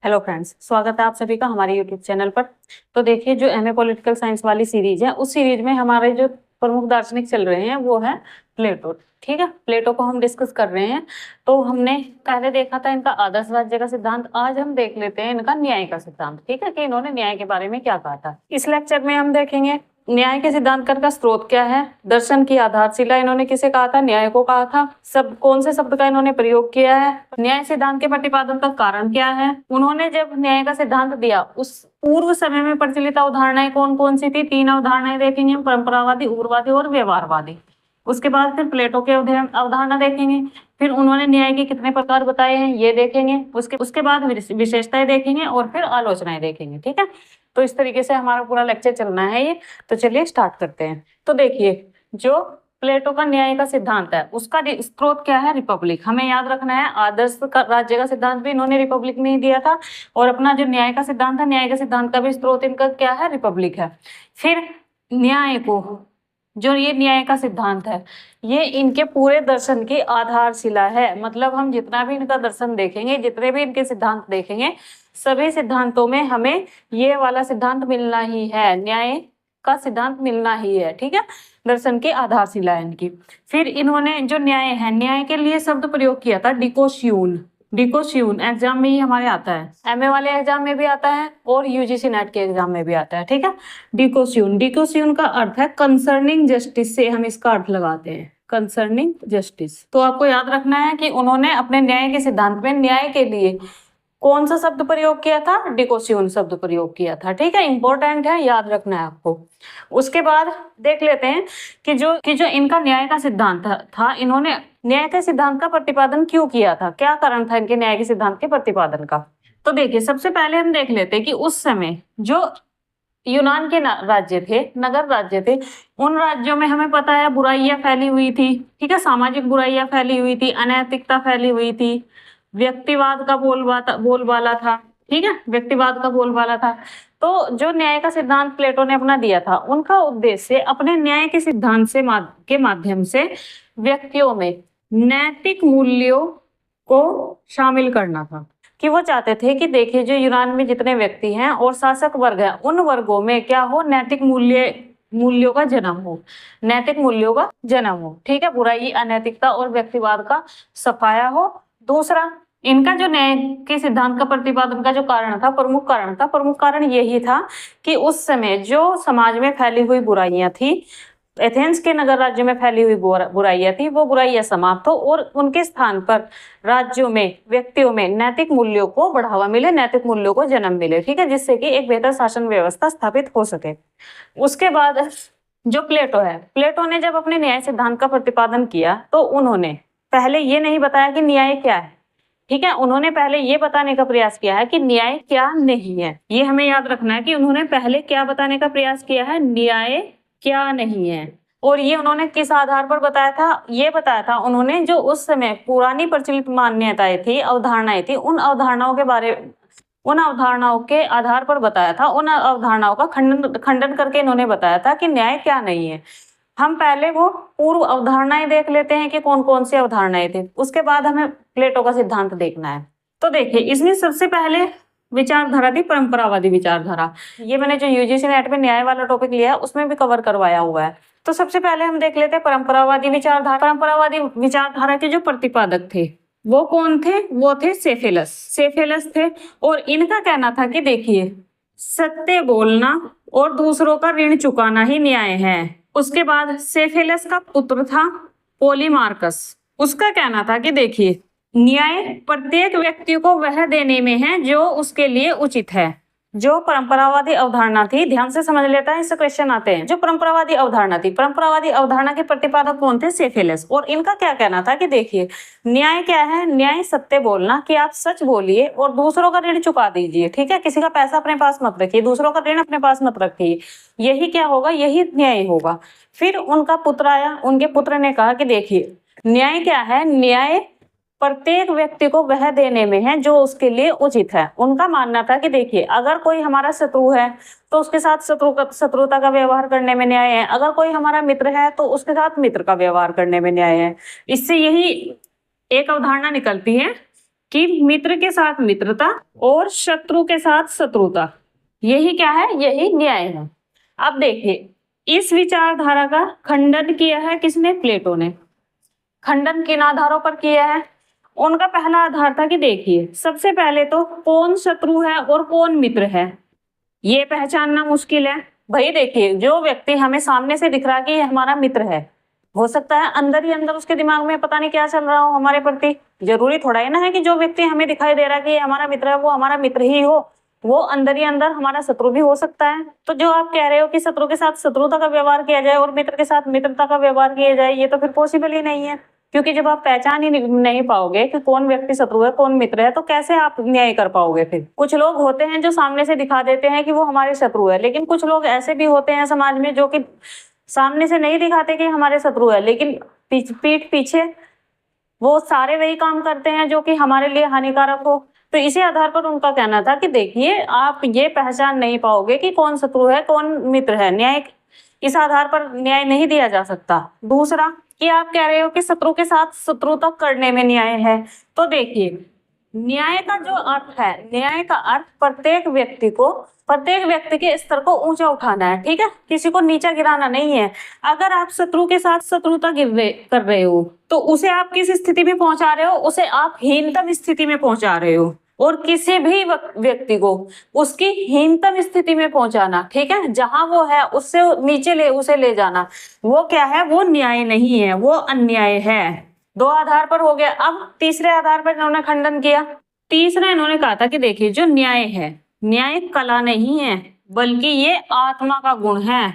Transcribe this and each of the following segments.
Hello friends, स्वागत है आप सभी का हमारे यूट्यूब चैनल पर। तो देखिए, जो एमए पॉलिटिकल साइंस वाली सीरीज है, उस सीरीज में हमारे जो प्रमुख दार्शनिक चल रहे हैं वो है प्लेटो। ठीक है, प्लेटो को हम डिस्कस कर रहे हैं। तो हमने पहले देखा था इनका आदर्श राज्य का सिद्धांत। आज हम देख लेते हैं इनका न्याय का सिद्धांत। ठीक है, कि इन्होंने न्याय के बारे में क्या कहा था। इस लेक्चर में हम देखेंगे न्याय के सिद्धांत का स्रोत क्या है, दर्शन की आधारशिला इन्होंने किसे कहा था, न्याय को कहा था, सब कौन से शब्द का इन्होंने प्रयोग किया है, न्याय सिद्धांत के प्रतिपादन का कारण क्या है, उन्होंने जब न्याय का सिद्धांत दिया उस पूर्व समय में प्रचलित अवधारणाएं कौन कौन सी थी। 3 अवधारणाएं देखेंगे, परंपरावादी, उग्रवादी और व्यवहारवादी। उसके बाद फिर प्लेटो के अवधारणा देखेंगे। फिर उन्होंने न्याय के कितने प्रकार बताए हैं ये देखेंगे। उसके बाद विशेषताएं देखेंगे और फिर आलोचनाएं देखेंगे। ठीक है, तो इस तरीके से हमारा पूरा लेक्चर चलना है ये। तो चलिए स्टार्ट करते हैं। तो देखिए, जो प्लेटो का न्याय का सिद्धांत है उसका स्रोत क्या है, रिपब्लिक। हमें याद रखना है, आदर्श राज्य का सिद्धांत भी इन्होंने रिपब्लिक में ही दिया था, और अपना जो न्याय का सिद्धांत है, न्याय का सिद्धांत का भी स्रोत इनका क्या है, रिपब्लिक है। फिर न्याय को, जो ये न्याय का सिद्धांत है, ये इनके पूरे दर्शन की आधारशिला है। मतलब हम जितना भी इनका दर्शन देखेंगे, जितने भी इनके सिद्धांत देखेंगे, सभी सिद्धांतों में हमें ये वाला सिद्धांत मिलना ही है, न्याय का सिद्धांत मिलना ही है। ठीक है, दर्शन की आधारशिला है इनकी। फिर इन्होंने जो न्याय है, न्याय के लिए शब्द प्रयोग किया था डिकोश्यून। डिकोश्यून एग्जाम में ही हमारे आता है, एमए वाले एग्जाम में भी आता है और यूजीसी नेट के एग्जाम में भी आता है। ठीक है, डिकोश्यून, डिकोश्यून का अर्थ है कंसर्निंग जस्टिस, से हम इसका अर्थ लगाते हैं कंसर्निंग जस्टिस। तो आपको याद रखना है कि उन्होंने अपने न्याय के सिद्धांत में न्याय के लिए कौन सा शब्द प्रयोग किया था, डिकोश्यून शब्द प्रयोग किया था। ठीक है, इंपॉर्टेंट है, याद रखना है आपको। उसके बाद देख लेते हैं कि जो इनका न्याय का सिद्धांत था, इन्होंने न्याय के सिद्धांत का प्रतिपादन क्यों किया था, क्या कारण था इनके न्याय के सिद्धांत के प्रतिपादन का। तो देखिए, सबसे पहले हम देख लेते हैं कि उस समय जो यूनान के राज्य थे, नगर राज्य थे, उन राज्यों में हमें पता है बुराइयां फैली हुई थी। ठीक है, सामाजिक बुराइयां फैली हुई थी, अनैतिकता फैली हुई थी, व्यक्तिवाद का बोलबाला था। ठीक है, व्यक्तिवाद का बोलबाला था। तो जो न्याय का सिद्धांत प्लेटो ने अपना दिया था, उनका उद्देश्य अपने न्याय के सिद्धांत से के माध्यम से व्यक्तियों में नैतिक मूल्यों को शामिल करना था। कि वो चाहते थे कि देखिए, जो यूनान में जितने व्यक्ति हैं और शासक वर्ग है, उन वर्गों में क्या हो, नैतिक मूल्यों का जन्म हो, नैतिक मूल्यों का जन्म हो। ठीक है, बुराई, अनैतिकता और व्यक्तिवाद का सफाया हो। दूसरा, इनका जो न्याय के सिद्धांत का प्रतिपादन का जो कारण था, प्रमुख कारण यही था कि उस समय जो समाज में फैली हुई बुराइयां थी, एथेंस के नगर राज्य में फैली हुई बुराइयां थी, वो बुराइयां समाप्त हो और उनके स्थान पर राज्यों में, व्यक्तियों में नैतिक मूल्यों को बढ़ावा मिले, नैतिक मूल्यों को जन्म मिले। ठीक है, जिससे कि एक बेहतर शासन व्यवस्था स्थापित हो सके। उसके बाद जो प्लेटो है, प्लेटो ने जब अपने न्याय सिद्धांत का प्रतिपादन किया तो उन्होंने पहले ये नहीं बताया कि न्याय क्या है। ठीक है, उन्होंने पहले ये बताने का प्रयास किया है कि न्याय क्या नहीं है। ये हमें याद रखना है कि उन्होंने पहले क्या बताने का प्रयास किया है, न्याय क्या नहीं है। और ये उन्होंने किस आधार पर बताया था, ये बताया था उन्होंने जो उस समय पुरानी प्रचलित मान्यताएं थी, अवधारणाएं थी, उन अवधारणाओं के आधार पर बताया था। उन अवधारणाओं का खंडन करके इन्होंने बताया था कि न्याय क्या नहीं है। हम पहले वो पूर्व अवधारणाएं देख लेते हैं कि कौन कौन सी अवधारणाएं थे, उसके बाद हमें प्लेटो का सिद्धांत देखना है। तो देखिए, इसमें सबसे पहले विचारधारा थी परंपरावादी विचारधारा। ये मैंने जो यूजीसी नेट में न्याय वाला टॉपिक लिया है उसमें भी कवर करवाया हुआ है। तो सबसे पहले हम देख लेते हैं परंपरावादी विचारधारा। परंपरावादी विचारधारा के जो प्रतिपादक थे वो कौन थे, वो थे सेफेलस थे। और इनका कहना था कि देखिए, सत्य बोलना और दूसरों का ऋण चुकाना ही न्याय है। उसके बाद सेफेलस का पुत्र था पोलीमार्कस। उसका कहना था कि देखिए, न्याय प्रत्येक व्यक्ति को वह देने में है जो उसके लिए उचित है। जो परंपरावादी अवधारणा थी, ध्यान से समझ लेता है, इससे क्वेश्चन आते हैं। जो परंपरावादी अवधारणा थी, परंपरावादी अवधारणा के प्रतिपादक कौन थे, सेफेलस। और इनका क्या कहना था कि देखिए, न्याय क्या है, न्याय सत्य बोलना, कि आप सच बोलिए और दूसरों का ऋण चुका दीजिए। ठीक है, किसी का पैसा अपने पास मत रखिए, दूसरों का ऋण अपने पास मत रखिए, यही क्या होगा, यही न्याय होगा। फिर उनका पुत्र आया, उनके पुत्र ने कहा कि देखिए, न्याय क्या है, न्याय प्रत्येक व्यक्ति को वह देने में है जो उसके लिए उचित है। उनका मानना था कि देखिए, अगर कोई हमारा शत्रु है तो उसके साथ शत्रुता का व्यवहार करने में न्याय है, अगर कोई हमारा मित्र है तो उसके साथ मित्र का व्यवहार करने में न्याय है। इससे यही एक अवधारणा निकलती है कि मित्र के साथ मित्रता और शत्रु के साथ शत्रुता, यही क्या है, यही न्याय है। अब देखिए इस विचारधारा का खंडन किया है किसने, प्लेटो ने। खंडन किन आधारों पर किया है, उनका पहला आधार था कि देखिए सबसे पहले तो कौन शत्रु है और कौन मित्र है ये पहचानना मुश्किल है। भाई देखिए जो व्यक्ति हमें सामने से दिख रहा है कि ये हमारा मित्र है, हो सकता है अंदर ही अंदर उसके दिमाग में पता नहीं क्या चल रहा हो हमारे प्रति। जरूरी थोड़ा ही ना है कि जो व्यक्ति हमें दिखाई दे रहा है कि ये हमारा मित्र है वो हमारा मित्र ही हो, वो अंदर ही अंदर हमारा शत्रु भी हो सकता है। तो जो आप कह रहे हो कि शत्रु के साथ शत्रुता का व्यवहार किया जाए और मित्र के साथ मित्रता का व्यवहार किया जाए, ये तो फिर पॉसिबल ही नहीं है। क्योंकि जब आप पहचान ही नहीं पाओगे कि कौन व्यक्ति शत्रु है कौन मित्र है, तो कैसे आप न्याय कर पाओगे। फिर कुछ लोग होते हैं जो सामने से दिखा देते हैं कि वो हमारे शत्रु है, लेकिन कुछ लोग ऐसे भी होते हैं समाज में जो कि सामने से नहीं दिखाते कि हमारे शत्रु है, लेकिन पीठ पीछे वो सारे वही काम करते हैं जो कि हमारे लिए हानिकारक हो। तो इसी आधार पर उनका कहना था कि देखिए आप ये पहचान नहीं पाओगे कि कौन शत्रु है कौन मित्र है, न्याय इस आधार पर न्याय नहीं दिया जा सकता। दूसरा कि आप कह रहे हो कि शत्रु के साथ शत्रुता करने में न्याय है, तो देखिए न्याय का जो अर्थ है, न्याय का अर्थ प्रत्येक व्यक्ति के स्तर को ऊंचा उठाना है, ठीक है, किसी को नीचा गिराना नहीं है। अगर आप शत्रु के साथ शत्रुता कर रहे हो तो उसे आप किस स्थिति में पहुंचा रहे हो, उसे आप हीनतम स्थिति में पहुंचा रहे हो। और किसी भी व्यक्ति को उसकी हीनतम स्थिति में पहुंचाना, ठीक है, जहां वो है उससे नीचे उसे ले जाना, वो क्या है, वो न्याय नहीं है, वो अन्याय है। दो आधार पर हो गया। अब तीसरे आधार पर इन्होंने खंडन किया। तीसरा इन्होंने कहा था कि देखिए जो न्याय है, न्याय कला नहीं है बल्कि ये आत्मा का गुण है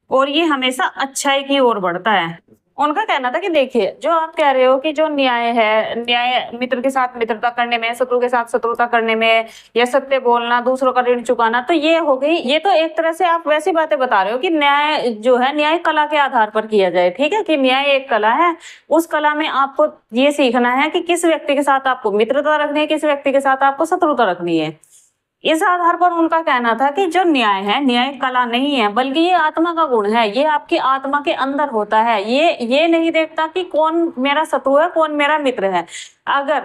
और ये हमेशा अच्छाई की ओर बढ़ता है। उनका कहना था कि देखिए जो आप कह रहे हो कि जो न्याय है, न्याय मित्र के साथ मित्रता करने में, शत्रु के साथ शत्रुता करने में, या सत्य बोलना, दूसरों का ऋण चुकाना, तो ये हो गई, ये तो एक तरह से आप वैसी बातें बता रहे हो कि न्याय जो है न्याय कला के आधार पर किया जाए, ठीक है, कि न्याय एक कला है, उस कला में आपको ये सीखना है कि किस व्यक्ति के साथ आपको मित्रता रखनी है, किस व्यक्ति के साथ आपको शत्रुता रखनी है। इस आधार पर उनका कहना था कि जो न्याय है, न्याय कला नहीं है बल्कि ये आत्मा का गुण है, ये आपकी आत्मा के अंदर होता है। ये नहीं देखता कि कौन मेरा शत्रु है कौन मेरा मित्र है। अगर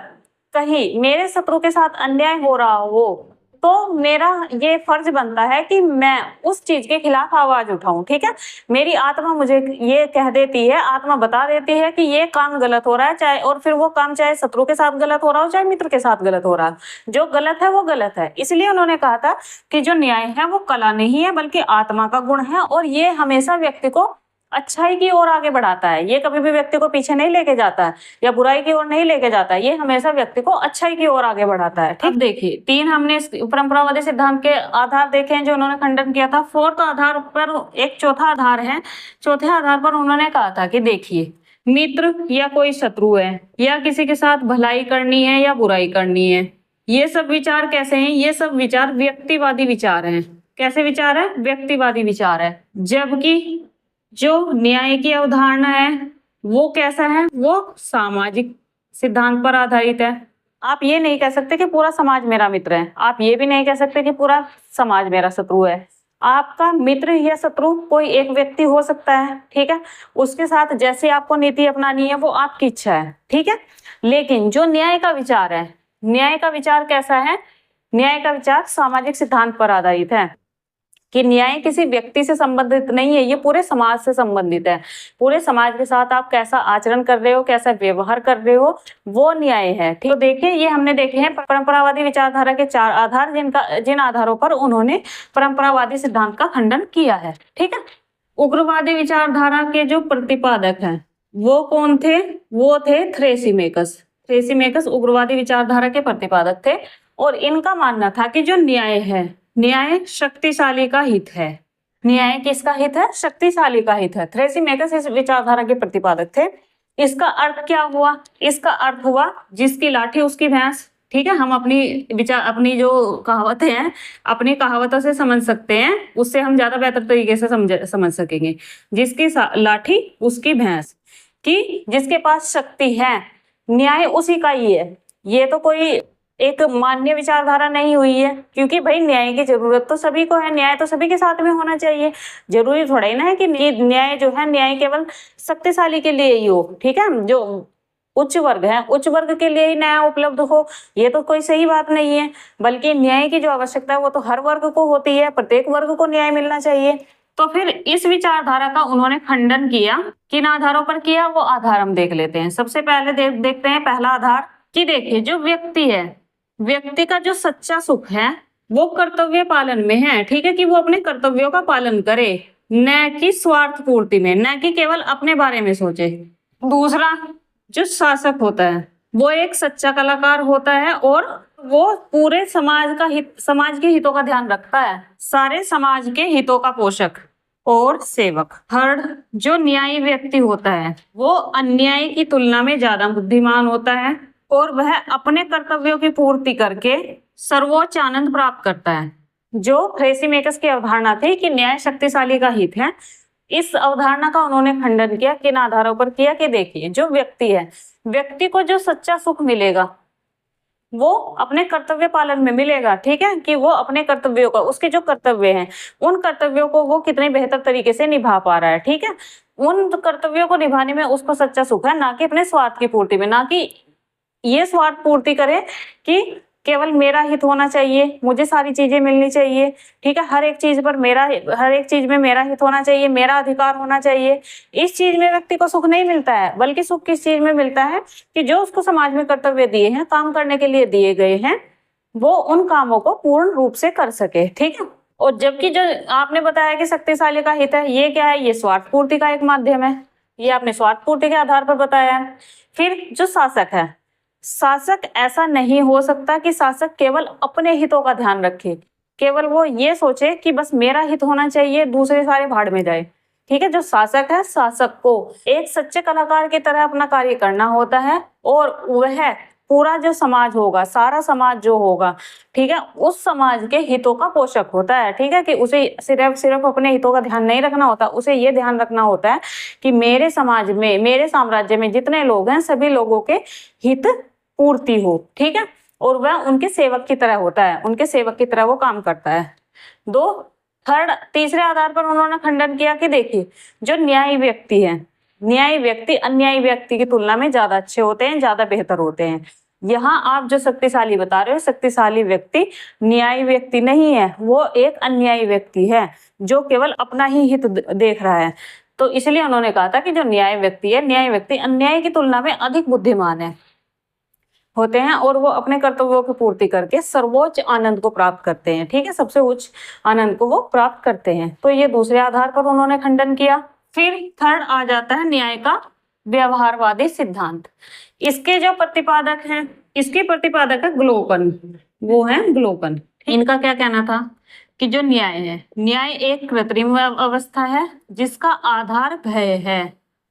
कहीं मेरे शत्रु के साथ अन्याय हो रहा हो तो मेरा ये फर्ज बनता है कि मैं उस चीज के खिलाफ आवाज उठाऊं, ठीक है। मेरी आत्मा मुझे ये कह देती है, आत्मा बता देती है कि ये काम गलत हो रहा है, चाहे और फिर वो काम चाहे शत्रु के साथ गलत हो रहा हो चाहे मित्र के साथ गलत हो रहा हो, जो गलत है वो गलत है। इसलिए उन्होंने कहा था कि जो न्याय है वो कला नहीं है बल्कि आत्मा का गुण है और ये हमेशा व्यक्ति को अच्छाई की ओर आगे बढ़ाता है। ये कभी भी व्यक्ति को पीछे नहीं लेके जाता है या बुराई की ओर नहीं लेके जाता है, ये हमेशा व्यक्ति को अच्छाई की ओर आगे बढ़ाता है। ठीक, देखिए तीन हमने परंपरावादी सिद्धांत के आधार देखे हैं जो उन्होंने खंडन किया था। फोर्थ आधार पर एक चौथा आधार है। चौथे आधार पर उन्होंने कहा था कि देखिए मित्र या कोई शत्रु है या किसी के साथ भलाई करनी है या बुराई करनी है, ये सब विचार कैसे हैं? ये सब विचार व्यक्तिवादी विचार हैं। कैसे विचार है? व्यक्तिवादी विचार है। जबकि जो न्याय की अवधारणा है वो कैसा है? वो सामाजिक सिद्धांत पर आधारित है। आप ये नहीं कह सकते कि पूरा समाज मेरा मित्र है, आप ये भी नहीं कह सकते कि पूरा समाज मेरा शत्रु है। आपका मित्र या शत्रु कोई एक व्यक्ति हो सकता है, ठीक है, उसके साथ जैसे आपको नीति अपनानी है वो आपकी इच्छा है, ठीक है। लेकिन जो न्याय का विचार है, न्याय का विचार कैसा है? न्याय का विचार सामाजिक सिद्धांत पर आधारित है कि न्याय किसी व्यक्ति से संबंधित नहीं है, ये पूरे समाज से संबंधित है। पूरे समाज के साथ आप कैसा आचरण कर रहे हो, कैसा व्यवहार कर रहे हो, वो न्याय है। ठीक, तो देखिए ये हमने देखे हैं परंपरावादी विचारधारा के चार आधार, जिन आधारों पर उन्होंने परंपरावादी सिद्धांत का खंडन किया है। ठीक है, उग्रवादी विचारधारा के जो प्रतिपादक हैं वो कौन थे? वो थे थ्रेसिमेकस। थ्रेसिमेकस उग्रवादी विचारधारा के प्रतिपादक थे और इनका मानना था कि जो न्याय है, न्याय शक्तिशाली का हित है। न्याय किसका हित है? शक्तिशाली का हित है। थ्रेसिमेकस इस विचारधारा के प्रतिपादक थे। इसका अर्थ क्या हुआ? इसका अर्थ हुआ जिसकी लाठी उसकी भैंस। ठीक है, हम अपनी जो कहावतें हैं अपनी कहावतों से समझ सकते हैं, उससे हम ज्यादा बेहतर तरीके से समझ सकेंगे। जिसकी लाठी उसकी भैंस, कि जिसके पास शक्ति है, न्याय उसी का ही है। ये तो कोई एक मान्य विचारधारा नहीं हुई है, क्योंकि भाई न्याय की जरूरत तो सभी को है, न्याय तो सभी के साथ में होना चाहिए। जरूरी थोड़ा ही ना है कि न्याय जो है न्याय केवल शक्तिशाली के लिए ही हो। ठीक है, जो उच्च वर्ग है, उच्च वर्ग के लिए ही न्याय उपलब्ध हो, ये तो कोई सही बात नहीं है। बल्कि न्याय की जो आवश्यकता है वो तो हर वर्ग को होती है, प्रत्येक वर्ग को न्याय मिलना चाहिए। तो फिर इस विचारधारा का उन्होंने खंडन किया। किन आधारों पर किया, वो आधार हम देख लेते हैं। सबसे पहले देखते हैं पहला आधार कि देखिए जो व्यक्ति है, व्यक्ति का जो सच्चा सुख है वो कर्तव्य पालन में है। ठीक है, कि वो अपने कर्तव्यों का पालन करे, न कि स्वार्थ पूर्ति में, न कि केवल अपने बारे में सोचे। दूसरा, जो शासक होता है वो एक सच्चा कलाकार होता है और वो पूरे समाज का हित, समाज के हितों का ध्यान रखता है, सारे समाज के हितों का पोषक और सेवक। थर्ड, जो न्यायी व्यक्ति होता है वो अन्यायी की तुलना में ज्यादा बुद्धिमान होता है और वह अपने कर्तव्यों की पूर्ति करके सर्वोच्च आनंद प्राप्त करता है। जो थ्रेसिमेकस की अवधारणा थी कि न्याय शक्तिशाली का हित है, इस अवधारणा का उन्होंने खंडन किया। किन आधारों पर किया कि देखिए जो व्यक्ति है, व्यक्ति को जो सच्चा सुख मिलेगा वो अपने कर्तव्य पालन में मिलेगा। ठीक है, कि वो अपने कर्तव्यों का, उसके जो कर्तव्य हैं उन कर्तव्यों को वो कितने बेहतर तरीके से निभा पा रहा है। ठीक है, उन कर्तव्यों को निभाने में उसको सच्चा सुख है, ना कि अपने स्वार्थ की पूर्ति में, ना कि ये स्वार्थ पूर्ति करे कि केवल मेरा हित होना चाहिए, मुझे सारी चीजें मिलनी चाहिए। ठीक है, हर एक चीज में मेरा हित होना चाहिए, मेरा अधिकार होना चाहिए। इस चीज में व्यक्ति को सुख नहीं मिलता है, बल्कि सुख किस चीज में मिलता है कि जो उसको समाज में कर्तव्य दिए हैं, काम करने के लिए दिए गए हैं, वो उन कामों को पूर्ण रूप से कर सके। ठीक है, और जबकि जो आपने बताया कि शक्तिशाली का हित है, ये क्या है, ये स्वार्थ पूर्ति का एक माध्यम है, ये आपने स्वार्थ पूर्ति के आधार पर बताया है। फिर जो शासक है, शासक ऐसा नहीं हो सकता कि शासक केवल अपने हितों का ध्यान रखे, केवल वो ये सोचे कि बस मेरा हित होना चाहिए, दूसरे सारे भाड़ में जाए। ठीक है, जो शासक है, शासक को एक सच्चे कलाकार की तरह अपना कार्य करना होता है और वह पूरा जो समाज होगा, सारा समाज जो होगा, ठीक है, उस समाज के हितों का पोषक होता है। ठीक है, कि उसे सिर्फ अपने हितों का ध्यान नहीं रखना होता, उसे ये ध्यान रखना होता है कि मेरे समाज में, मेरे साम्राज्य में जितने लोग हैं सभी लोगों के हित पूर्ति हो। ठीक है, और वह उनके सेवक की तरह होता है, उनके सेवक की तरह वो काम करता है। तीसरे आधार पर उन्होंने खंडन किया कि देखिए जो न्यायी व्यक्ति है, न्यायी व्यक्ति अन्यायी व्यक्ति की तुलना में ज्यादा अच्छे होते हैं, ज्यादा बेहतर होते हैं। यहाँ आप जो शक्तिशाली बता रहे हो, शक्तिशाली व्यक्ति न्यायी व्यक्ति नहीं है, वो एक अन्यायी व्यक्ति है जो केवल अपना ही हित देख रहा है। तो इसलिए उन्होंने कहा था कि जो न्यायी व्यक्ति है, न्यायी व्यक्ति अन्यायी की तुलना में अधिक बुद्धिमान होते हैं और वो अपने कर्तव्यों की पूर्ति करके सर्वोच्च आनंद को प्राप्त करते हैं। ठीक है, सबसे उच्च आनंद को वो प्राप्त करते हैं। तो ये दूसरे आधार पर उन्होंने खंडन किया। फिर थर्ड आ जाता है न्याय का व्यवहारवादी सिद्धांत। इसके जो प्रतिपादक हैं, इसके प्रतिपादक है ग्लोकन, वो है ग्लोकन। इनका क्या कहना था कि जो न्याय है, न्याय एक कृत्रिम अवस्था है जिसका आधार भय है।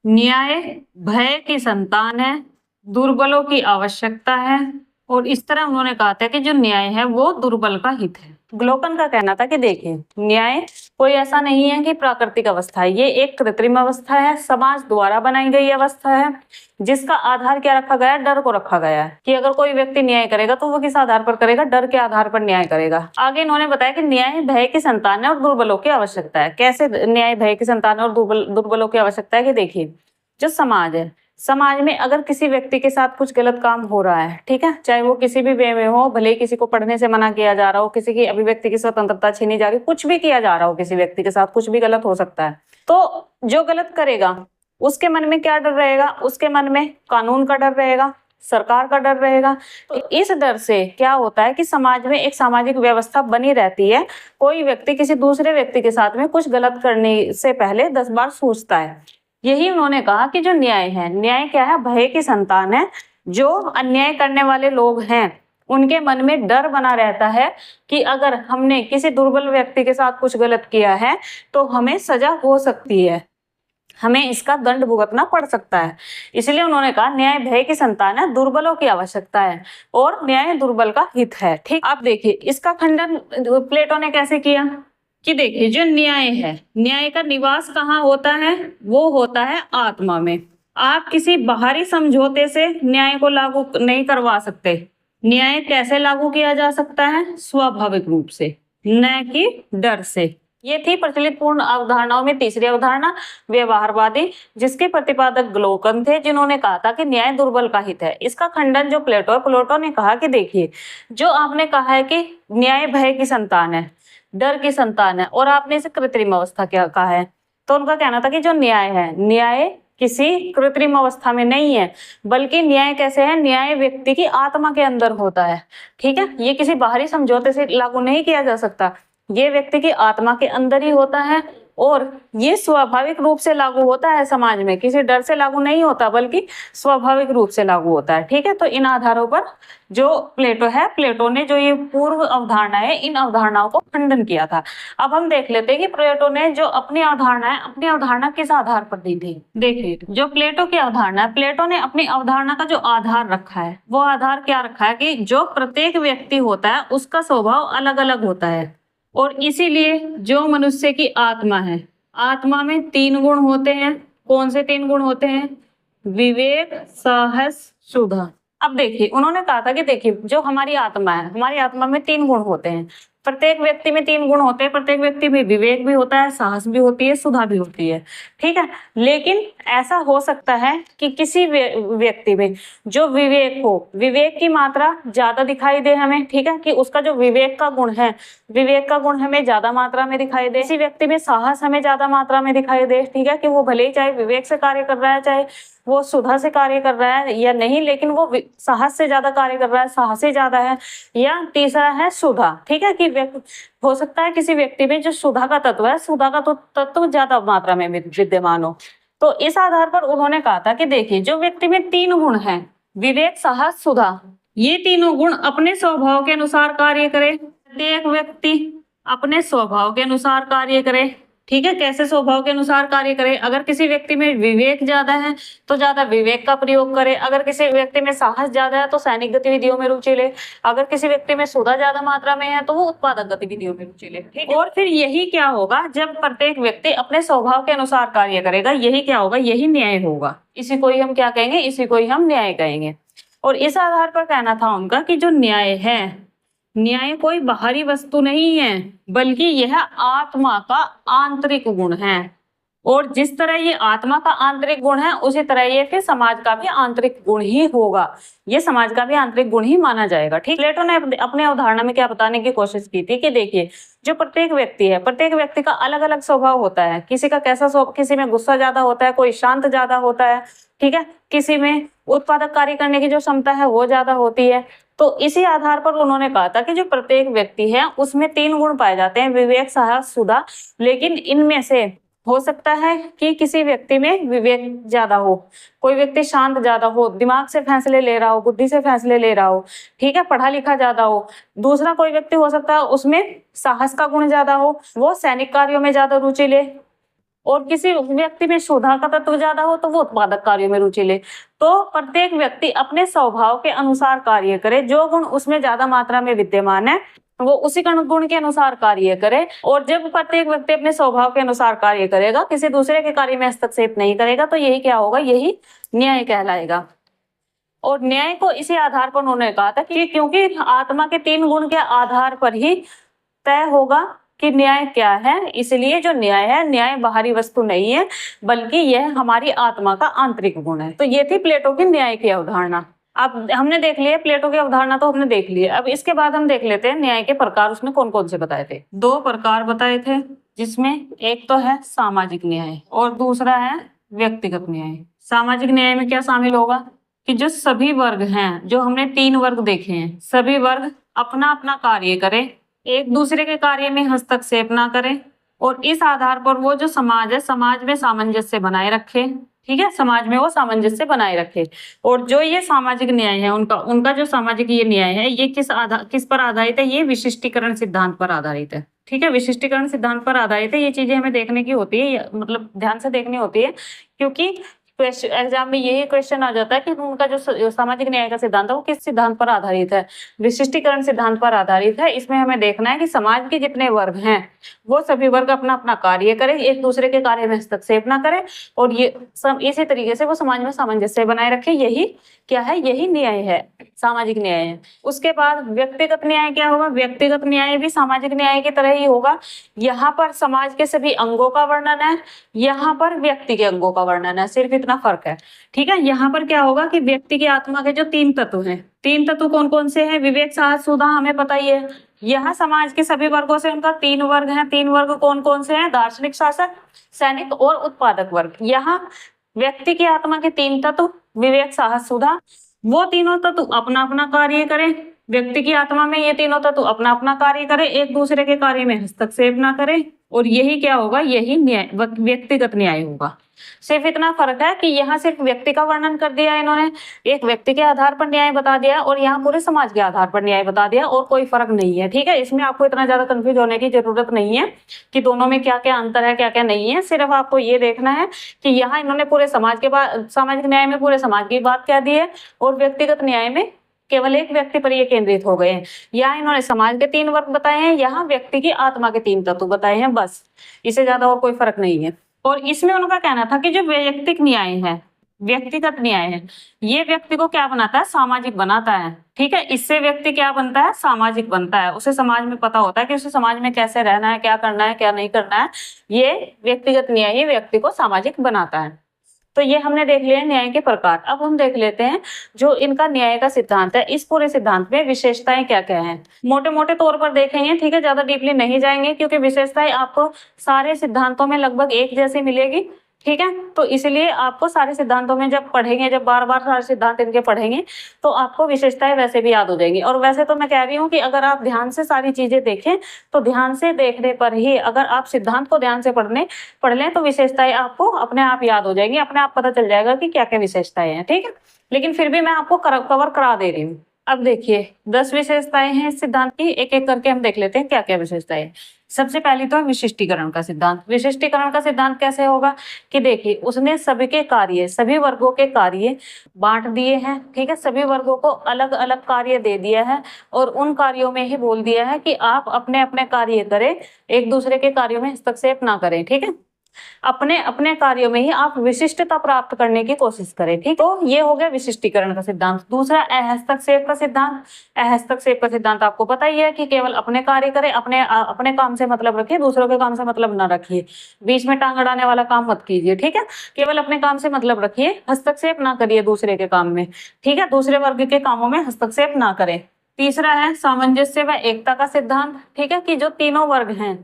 न्याय भय की संतान है, दुर्बलों की आवश्यकता है, और इस तरह उन्होंने कहा था कि जो न्याय है वो दुर्बल का हित है। ग्लोकन का कहना था कि देखिए न्याय कोई ऐसा नहीं है कि प्राकृतिक अवस्था है, ये एक कृत्रिम अवस्था है, समाज द्वारा बनाई गई अवस्था है, जिसका आधार क्या रखा गया है, डर को रखा गया है कि अगर कोई व्यक्ति न्याय करेगा तो वो किस आधार पर करेगा, डर के आधार पर न्याय करेगा। आगे इन्होंने बताया कि न्याय भय की संतान है और दुर्बलों की आवश्यकता है। कैसे न्याय भय की संतान है और दुर्बलों की आवश्यकता है कि देखिए जो समाज है, समाज में अगर किसी व्यक्ति के साथ कुछ गलत काम हो रहा है, ठीक है, चाहे वो किसी भी वे में हो, भले ही किसी को पढ़ने से मना किया जा रहा हो, किसी की अभिव्यक्ति की स्वतंत्रता छीनी जा रही, कुछ भी किया जा रहा हो, किसी व्यक्ति के साथ कुछ भी गलत हो सकता है, तो जो गलत करेगा उसके मन में क्या डर रहेगा, उसके मन में कानून का डर रहेगा, सरकार का डर रहेगा। तो इस डर से क्या होता है कि समाज में एक सामाजिक व्यवस्था बनी रहती है। कोई व्यक्ति किसी दूसरे व्यक्ति के साथ में कुछ गलत करने से पहले 10 बार सोचता है। यही उन्होंने कहा कि जो न्याय है, न्याय क्या है, भय की संतान है। जो अन्याय करने वाले लोग हैं उनके मन में डर बना रहता है कि अगर हमने किसी दुर्बल व्यक्ति के साथ कुछ गलत किया है तो हमें सजा हो सकती है, हमें इसका दंड भुगतना पड़ सकता है। इसलिए उन्होंने कहा न्याय भय की संतान है, दुर्बलों की आवश्यकता है और न्याय दुर्बल का हित है। ठीक, आप देखिए इसका खंडन प्लेटो ने कैसे किया कि देखिए जो न्याय है, न्याय का निवास कहाँ होता है, वो होता है आत्मा में। आप किसी बाहरी समझौते से न्याय को लागू नहीं करवा सकते। न्याय कैसे लागू किया जा सकता है, स्वाभाविक रूप से, न कि डर से। ये थी प्रचलित पूर्ण अवधारणाओं में तीसरी अवधारणा व्यवहारवादी, जिसके प्रतिपादक ग्लोकन थे, जिन्होंने कहा था कि न्याय दुर्बल का हित है। इसका खंडन जो प्लेटो ने कहा कि देखिए, जो आपने कहा है कि न्याय भय की संतान है, डर की संतान है, और आपने इसे कृत्रिम अवस्था क्या कहा है, तो उनका कहना था कि जो न्याय है, न्याय किसी कृत्रिम अवस्था में नहीं है, बल्कि न्याय कैसे है, न्याय व्यक्ति की आत्मा के अंदर होता है। ठीक है, ये किसी बाहरी समझौते से लागू नहीं किया जा सकता, ये व्यक्ति की आत्मा के अंदर ही होता है, और ये स्वाभाविक रूप से लागू होता है समाज में, किसी डर से लागू नहीं होता, बल्कि स्वाभाविक रूप से लागू होता है। ठीक है, तो इन आधारों पर जो प्लेटो ने जो ये पूर्व अवधारणा है, इन अवधारणाओं को खंडन किया था। अब हम देख लेते हैं कि प्लेटो ने जो अपनी अवधारणा किस आधार पर दी थी। देखिए, जो प्लेटो की अवधारणा है, प्लेटो ने अपनी अवधारणा का जो आधार रखा है, वो आधार क्या रखा है कि जो प्रत्येक व्यक्ति होता है उसका स्वभाव अलग अलग होता है, और इसीलिए जो मनुष्य की आत्मा है, आत्मा में 3 गुण होते हैं। कौन से 3 गुण होते हैं? विवेक, साहस, सुधा। अब देखिए, उन्होंने कहा था कि देखिए, जो हमारी आत्मा है, हमारी आत्मा में 3 गुण होते हैं, प्रत्येक व्यक्ति में 3 गुण होते हैं, प्रत्येक व्यक्ति में विवेक भी होता है, साहस भी होती है, सुधा भी होती है। ठीक है, लेकिन ऐसा हो सकता है कि किसी व्यक्ति में जो विवेक हो, विवेक की मात्रा ज्यादा दिखाई दे हमें, ठीक है, कि उसका जो विवेक का गुण है, विवेक का गुण हमें ज्यादा मात्रा में दिखाई दे। किसी व्यक्ति में साहस हमें ज्यादा मात्रा में दिखाई दे, ठीक है, कि वो भले ही चाहे विवेक से कार्य कर रहा है, चाहे वो सुधा से कार्य कर रहा है या नहीं, लेकिन वो साहस से ज्यादा कार्य कर रहा है, साहसी ज्यादा है। या तीसरा है सुधा, ठीक है, कि हो सकता है किसी व्यक्ति में जो सुधा का तत्व है, सुधा का तत्व ज्यादा मात्रा में विद्यमान हो। तो इस आधार पर उन्होंने कहा था कि देखिए, जो व्यक्ति में 3 गुण हैं, विवेक, साहस, सुधा, ये तीनों गुण अपने स्वभाव के अनुसार कार्य करे। प्रत्येक व्यक्ति अपने स्वभाव के अनुसार कार्य करे। ठीक है, कैसे स्वभाव के अनुसार कार्य करे? अगर किसी व्यक्ति में विवेक ज्यादा है तो ज्यादा विवेक का प्रयोग करे, अगर किसी व्यक्ति में साहस ज्यादा है तो सैनिक गतिविधियों में रुचि ले, अगर किसी व्यक्ति में सुधा ज्यादा मात्रा में है तो वो उत्पादक गतिविधियों में रुचि ले। ठीक है, और फिर यही क्या होगा, जब प्रत्येक व्यक्ति अपने स्वभाव के अनुसार कार्य करेगा, यही क्या होगा, यही न्याय होगा। इसी को ही हम क्या कहेंगे, इसी को ही हम न्याय कहेंगे। और इस आधार पर कहना था उनका कि जो न्याय है, न्याय कोई बाहरी वस्तु नहीं है, बल्कि यह आत्मा का आंतरिक गुण है। और जिस तरह ये आत्मा का आंतरिक गुण है, उसी तरह ये फिर समाज का भी आंतरिक गुण ही होगा, ये समाज का भी आंतरिक गुण ही माना जाएगा। ठीक, प्लेटो ने अपने अवधारणा में क्या बताने की कोशिश की थी कि देखिए, जो प्रत्येक व्यक्ति है, प्रत्येक व्यक्ति का अलग अलग स्वभाव होता है। किसी का कैसा स्वभाव, किसी में गुस्सा ज्यादा होता है, कोई शांत ज्यादा होता है, ठीक है, किसी में उत्पादक कार्य करने की जो क्षमता है वो ज्यादा होती है। तो इसी आधार पर उन्होंने कहा था कि जो प्रत्येक व्यक्ति है उसमें 3 गुण पाए जाते हैं, विवेक, साहस, सुधा, लेकिन इनमें से हो सकता है कि किसी व्यक्ति में विवेक ज्यादा हो, कोई व्यक्ति शांत ज्यादा हो, दिमाग से फैसले ले रहा हो, बुद्धि से फैसले ले रहा हो, ठीक है, पढ़ा लिखा ज्यादा हो। दूसरा कोई व्यक्ति हो सकता है उसमें साहस का गुण ज्यादा हो, वो सैनिक कार्यों में ज्यादा रुचि ले, और किसी व्यक्ति में सुधा का तत्व ज्यादा हो तो वो उत्पादक कार्यों में रुचि ले। तो प्रत्येक व्यक्ति अपने स्वभाव के अनुसार कार्य करे, जो गुण उसमें ज्यादा मात्रा में विद्यमान है वो उसी गुण के अनुसार कार्य करे। और जब प्रत्येक व्यक्ति अपने स्वभाव के अनुसार कार्य करेगा, किसी दूसरे के कार्य में हस्तक्षेप नहीं करेगा, तो यही क्या होगा, यही न्याय कहलाएगा। और न्याय को इसी आधार पर उन्होंने कहा था कि क्योंकि आत्मा के 3 गुण के आधार पर ही तय होगा कि न्याय क्या है, इसलिए जो न्याय है, न्याय बाहरी वस्तु नहीं है, बल्कि यह हमारी आत्मा का आंतरिक गुण है। तो ये थी प्लेटो की न्याय की अवधारणा। अब हमने देख लिया प्लेटो की अवधारणा, तो हमने देख लिया। अब इसके बाद हम देख लेते हैं न्याय के प्रकार उसने कौन कौन से बताए थे। 2 प्रकार बताए थे, जिसमें एक तो है सामाजिक न्याय और दूसरा है व्यक्तिगत न्याय। सामाजिक न्याय में क्या शामिल होगा कि जो सभी वर्ग हैं, जो हमने 3 वर्ग देखे हैं, सभी वर्ग अपना अपना कार्य करें, एक दूसरे के कार्य में हस्तक्षेप ना करें, और इस आधार पर वो जो समाज है, समाज में सामंजस्य बनाए रखे। ठीक है, समाज में वो सामंजस्य बनाए रखे। और जो ये सामाजिक न्याय है, उनका जो सामाजिक ये न्याय है, ये किस पर आधारित है, ये विशिष्टीकरण सिद्धांत पर आधारित है। ठीक है, विशिष्टीकरण सिद्धांत पर आधारित है। ये चीजें हमें देखने की होती है, मतलब ध्यान से देखनी होती है, क्योंकि एग्जाम में यही क्वेश्चन आ जाता है कि उनका जो सामाजिक न्याय का सिद्धांत है वो किस सिद्धांत पर आधारित है, विशिष्टीकरण सिद्धांत पर आधारित है। इसमें हमें देखना है कि समाज के जितने वर्ग हैं, वो सभी वर्ग अपना अपना कार्य करें, एक दूसरे के कार्य में हस्तक्षेप ना करें, और ये सब इसी तरीके से वो समाज में सामंजस्य बनाए रखे। यही क्या है, यही न्याय है, सामाजिक न्याय है। उसके बाद व्यक्तिगत न्याय क्या होगा, व्यक्तिगत न्याय भी सामाजिक न्याय की तरह ही होगा। यहाँ पर समाज के सभी अंगों का वर्णन है, यहाँ पर व्यक्ति के अंगों का वर्णन है, सिर्फ इतना फर्क है। ठीक है, यहाँ पर क्या होगा कि व्यक्ति की आत्मा के जो 3 तत्व हैं, 3 तत्व कौन कौन से हैं, विवेक, साहस, सुधा, हमें पता ही है। यहाँ समाज के सभी वर्गों से उनका 3 वर्ग हैं। 3 वर्ग कौन कौन से हैं, दार्शनिक, शासक, सैनिक और उत्पादक वर्ग। यहाँ व्यक्ति की आत्मा के 3 तत्व, विवेक, साहस, सुधा, वो तीनों तत्व अपना अपना कार्य करें। व्यक्ति की आत्मा में ये तीनों तत्व अपना अपना कार्य करें, एक दूसरे के कार्य में हस्तक्षेप ना करें, और यही क्या होगा, यही न्याय, व्यक्तिगत न्याय होगा। सिर्फ इतना फर्क है कि यहाँ सिर्फ व्यक्ति का वर्णन कर दिया इन्होंने, एक व्यक्ति के आधार पर न्याय बता दिया, और यहाँ पूरे समाज के आधार पर न्याय बता दिया, और कोई फर्क नहीं है। ठीक है, इसमें आपको इतना ज्यादा कंफ्यूज होने की जरूरत नहीं है कि दोनों में क्या क्या अंतर है, क्या क्या नहीं है। सिर्फ आपको ये देखना है कि यहाँ इन्होंने पूरे समाज के बाद, सामाजिक न्याय में पूरे समाज की बात कह दी है, और व्यक्तिगत न्याय में केवल एक व्यक्ति पर ये केंद्रित हो गए हैं। यहाँ इन्होंने समाज के 3 वर्ग बताए हैं, यहाँ व्यक्ति की आत्मा के 3 तत्व बताए हैं, बस, इससे ज्यादा और कोई फर्क नहीं है। और इसमें उनका कहना था कि जो वैयक्तिक न्याय है, व्यक्तिगत न्याय है, ये व्यक्ति को क्या बनाता है, सामाजिक बनाता है। ठीक है, इससे व्यक्ति क्या बनता है, सामाजिक बनता है। उसे समाज में पता होता है कि उसे समाज में कैसे रहना है, क्या करना है, क्या नहीं करना है। ये व्यक्तिगत न्याय व्यक्ति को सामाजिक बनाता है। तो ये हमने देख लिया न्याय के प्रकार। अब हम देख लेते हैं जो इनका न्याय का सिद्धांत है, इस पूरे सिद्धांत में विशेषताएं क्या क्या हैं, मोटे मोटे तौर पर देखेंगे। ठीक है, ज्यादा डीपली नहीं जाएंगे, क्योंकि विशेषताएं आपको सारे सिद्धांतों में लगभग एक जैसी मिलेगी। ठीक है, तो इसलिए आपको सारे सिद्धांतों में जब पढ़ेंगे, जब बार बार सारे सिद्धांत इनके पढ़ेंगे, तो आपको विशेषताएं वैसे भी याद हो जाएंगी। और वैसे तो मैं कह रही हूँ कि अगर आप ध्यान से सारी चीजें देखें, तो ध्यान से देखने पर ही, अगर आप सिद्धांत को ध्यान से पढ़ लें, तो विशेषताएं आपको अपने आप याद हो जाएंगी, अपने आप पता चल जाएगा कि क्या क्या विशेषताएं हैं। ठीक है, लेकिन फिर भी मैं आपको कवर करा दे रही हूँ। अब देखिए 10 विशेषताएं हैं इस सिद्धांत की, एक एक करके हम देख लेते हैं क्या क्या विशेषताएं हैं। सबसे पहली तो विशिष्टीकरण का सिद्धांत। विशिष्टीकरण का सिद्धांत कैसे होगा कि देखिए, उसने सभी के कार्य, सभी वर्गों के कार्य बांट दिए हैं। ठीक है, सभी वर्गों को अलग अलग कार्य दे दिया है, और उन कार्यों में ही बोल दिया है कि आप अपने अपने कार्य करें, एक दूसरे के कार्यों में हस्तक्षेप ना करें। ठीक है, अपने अपने कार्यों में ही आप विशिष्टता प्राप्त करने की कोशिश करें। ठीक, तो ये हो गया विशिष्टीकरण का सिद्धांत। दूसरा अहस्तक्षेप का सिद्धांत। अहस्तक्षेप का सिद्धांत आपको पता ही है कि केवल अपने कार्य करें, अपने काम से मतलब रखिए, दूसरों के काम से मतलब ना रखिए, बीच में टांग अड़ाने वाला काम मत कीजिए। ठीक है, केवल अपने काम से मतलब रखिए, हस्तक्षेप ना करिए दूसरे के काम में। ठीक है, दूसरे वर्ग के कामों में हस्तक्षेप ना करें। तीसरा है सामंजस्य व एकता का सिद्धांत। ठीक है, कि जो तीनों वर्ग हैं,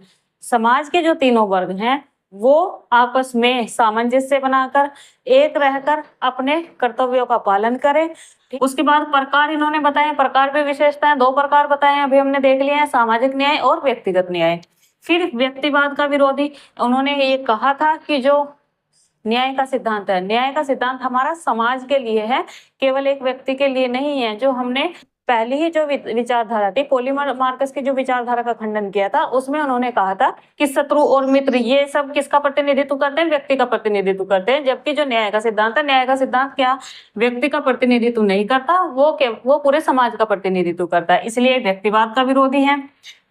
समाज के जो तीनों वर्ग हैं, वो आपस में सामंजस्य बनाकर, एक रहकर अपने कर्तव्यों का पालन करें। उसके बाद प्रकार इन्होंने बताए, प्रकार भी विशेषताएं 2 प्रकार बताए हैं, अभी हमने देख लिए हैं, सामाजिक न्याय और व्यक्तिगत न्याय। फिर व्यक्तिवाद का विरोधी, उन्होंने ये कहा था कि जो न्याय का सिद्धांत है, न्याय का सिद्धांत हमारा समाज के लिए है, केवल एक व्यक्ति के लिए नहीं है। जो हमने पहले ही जो विचारधारा थी, पॉलीमार्कस की जो विचारधारा का खंडन किया था, उसमें उन्होंने कहा था कि शत्रु और मित्र ये सब किसका प्रतिनिधित्व करते हैं, व्यक्ति का प्रतिनिधित्व करते हैं। जबकि जो न्याय का सिद्धांत है, न्याय का सिद्धांत क्या व्यक्ति का प्रतिनिधित्व नहीं करता, वो पूरे समाज का प्रतिनिधित्व करता है, इसलिए व्यक्तिवाद का विरोधी है।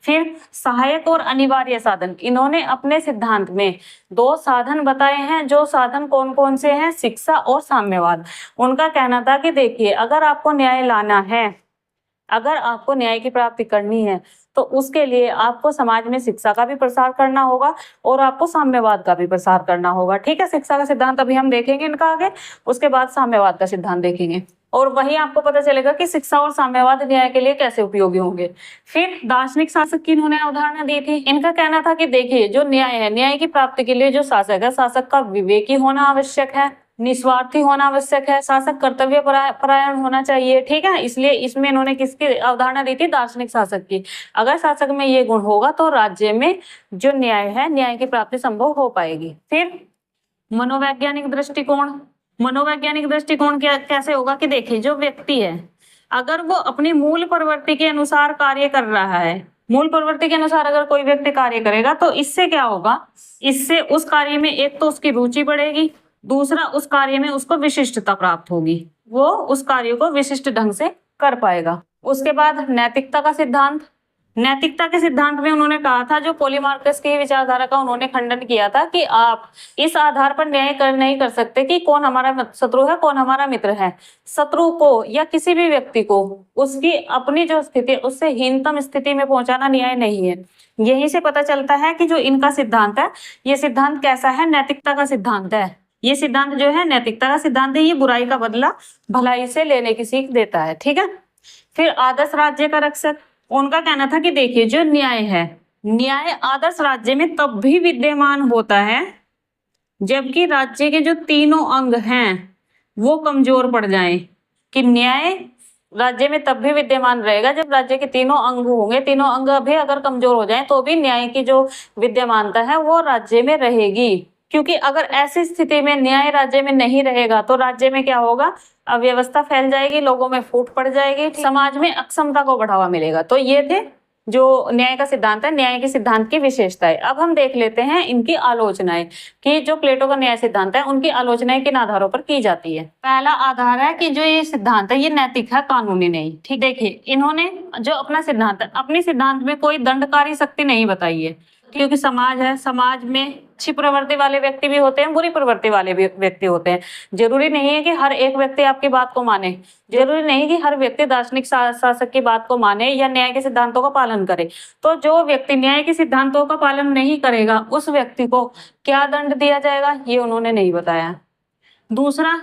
फिर सहायक और अनिवार्य साधन, इन्होंने अपने सिद्धांत में 2 साधन बताए हैं। जो साधन कौन कौन से हैं, शिक्षा और साम्यवाद। उनका कहना था कि देखिए, अगर आपको न्याय लाना है, अगर आपको न्याय की प्राप्ति करनी है, तो उसके लिए आपको समाज में शिक्षा का भी प्रसार करना होगा, और आपको साम्यवाद का भी प्रसार करना होगा। ठीक है, शिक्षा का सिद्धांत अभी हम देखेंगे इनका आगे, उसके बाद साम्यवाद का सिद्धांत देखेंगे, और वही आपको पता चलेगा कि शिक्षा और साम्यवाद न्याय के लिए कैसे उपयोगी होंगे। फिर दार्शनिक शासक की इन्होंने अवधारणा दी थी। इनका कहना था कि देखिए, जो न्याय है, न्याय की प्राप्ति के लिए जो शासक है, शासक का विवेकी होना आवश्यक है, निस्वार्थी होना आवश्यक है, शासक कर्तव्य परायण होना चाहिए। ठीक है, इसलिए इसमें इन्होंने किसकी अवधारणा दी थी, दार्शनिक शासक की। अगर शासक में ये गुण होगा, तो राज्य में जो न्याय है, न्याय की प्राप्ति संभव हो पाएगी। फिर मनोवैज्ञानिक दृष्टिकोण। मनोवैज्ञानिक दृष्टिकोण कैसे होगा कि देखिए, जो व्यक्ति है, अगर वो अपनी मूल प्रवृत्ति के अनुसार कार्य कर रहा है, मूल प्रवृत्ति के अनुसार अगर कोई व्यक्ति कार्य करेगा, तो इससे क्या होगा, इससे उस कार्य में एक तो उसकी रुचि बढ़ेगी, दूसरा उस कार्य में उसको विशिष्टता प्राप्त होगी, वो उस कार्य को विशिष्ट ढंग से कर पाएगा। उसके बाद नैतिकता का सिद्धांत। नैतिकता के सिद्धांत में उन्होंने कहा था, जो पॉलीमार्कस की विचारधारा का उन्होंने खंडन किया था कि आप इस आधार पर न्याय नहीं कर सकते कि कौन हमारा शत्रु है कौन हमारा मित्र है। शत्रु को या किसी भी व्यक्ति को उसकी अपनी जो स्थिति उससे हीनतम स्थिति में पहुंचाना न्याय नहीं है। यही से पता चलता है कि जो इनका सिद्धांत है ये सिद्धांत कैसा है, नैतिकता का सिद्धांत है। ये सिद्धांत जो है नैतिकता का सिद्धांत है, ये बुराई का बदला भलाई से लेने की सीख देता है। ठीक है। फिर आदर्श राज्य का रक्षक, उनका कहना था कि देखिए जो न्याय है, न्याय आदर्श राज्य में तब भी विद्यमान होता है जबकि राज्य के जो तीनों अंग हैं वो कमजोर पड़ जाएं। कि न्याय राज्य में तब भी विद्यमान रहेगा जब राज्य के तीनों अंग होंगे, तीनों अंग भी अगर कमजोर हो जाएं तो भी न्याय की जो विद्यमानता है वो राज्य में रहेगी। क्योंकि अगर ऐसी स्थिति में न्याय राज्य में नहीं रहेगा तो राज्य में क्या होगा, अव्यवस्था फैल जाएगी, लोगों में फूट पड़ जाएगी, समाज में अक्षमता को बढ़ावा मिलेगा। तो ये थे जो न्याय का सिद्धांत है, न्याय के सिद्धांत की विशेषताएं। अब हम देख लेते हैं इनकी आलोचनाएं कि जो प्लेटो का न्याय सिद्धांत है उनकी आलोचनाएं किन आधारों पर की जाती है। पहला आधार है कि जो ये सिद्धांत है ये नैतिक है, कानूनी नहीं। ठीक, देखिए इन्होंने जो अपना सिद्धांत है, अपने सिद्धांत में कोई दंडकारी शक्ति नहीं बताई है। क्योंकि समाज है, समाज में अच्छी प्रवृत्ति वाले व्यक्ति भी होते हैं, बुरी प्रवृत्ति वाले भी व्यक्ति होते हैं। जरूरी नहीं है कि हर एक व्यक्ति आपकी बात को माने, जरूरी नहीं कि हर व्यक्ति दार्शनिक शासक की बात को माने या न्याय के सिद्धांतों का पालन करे। तो जो व्यक्ति न्याय के सिद्धांतों का पालन नहीं करेगा उस व्यक्ति को क्या दंड दिया जाएगा ये उन्होंने नहीं बताया। दूसरा,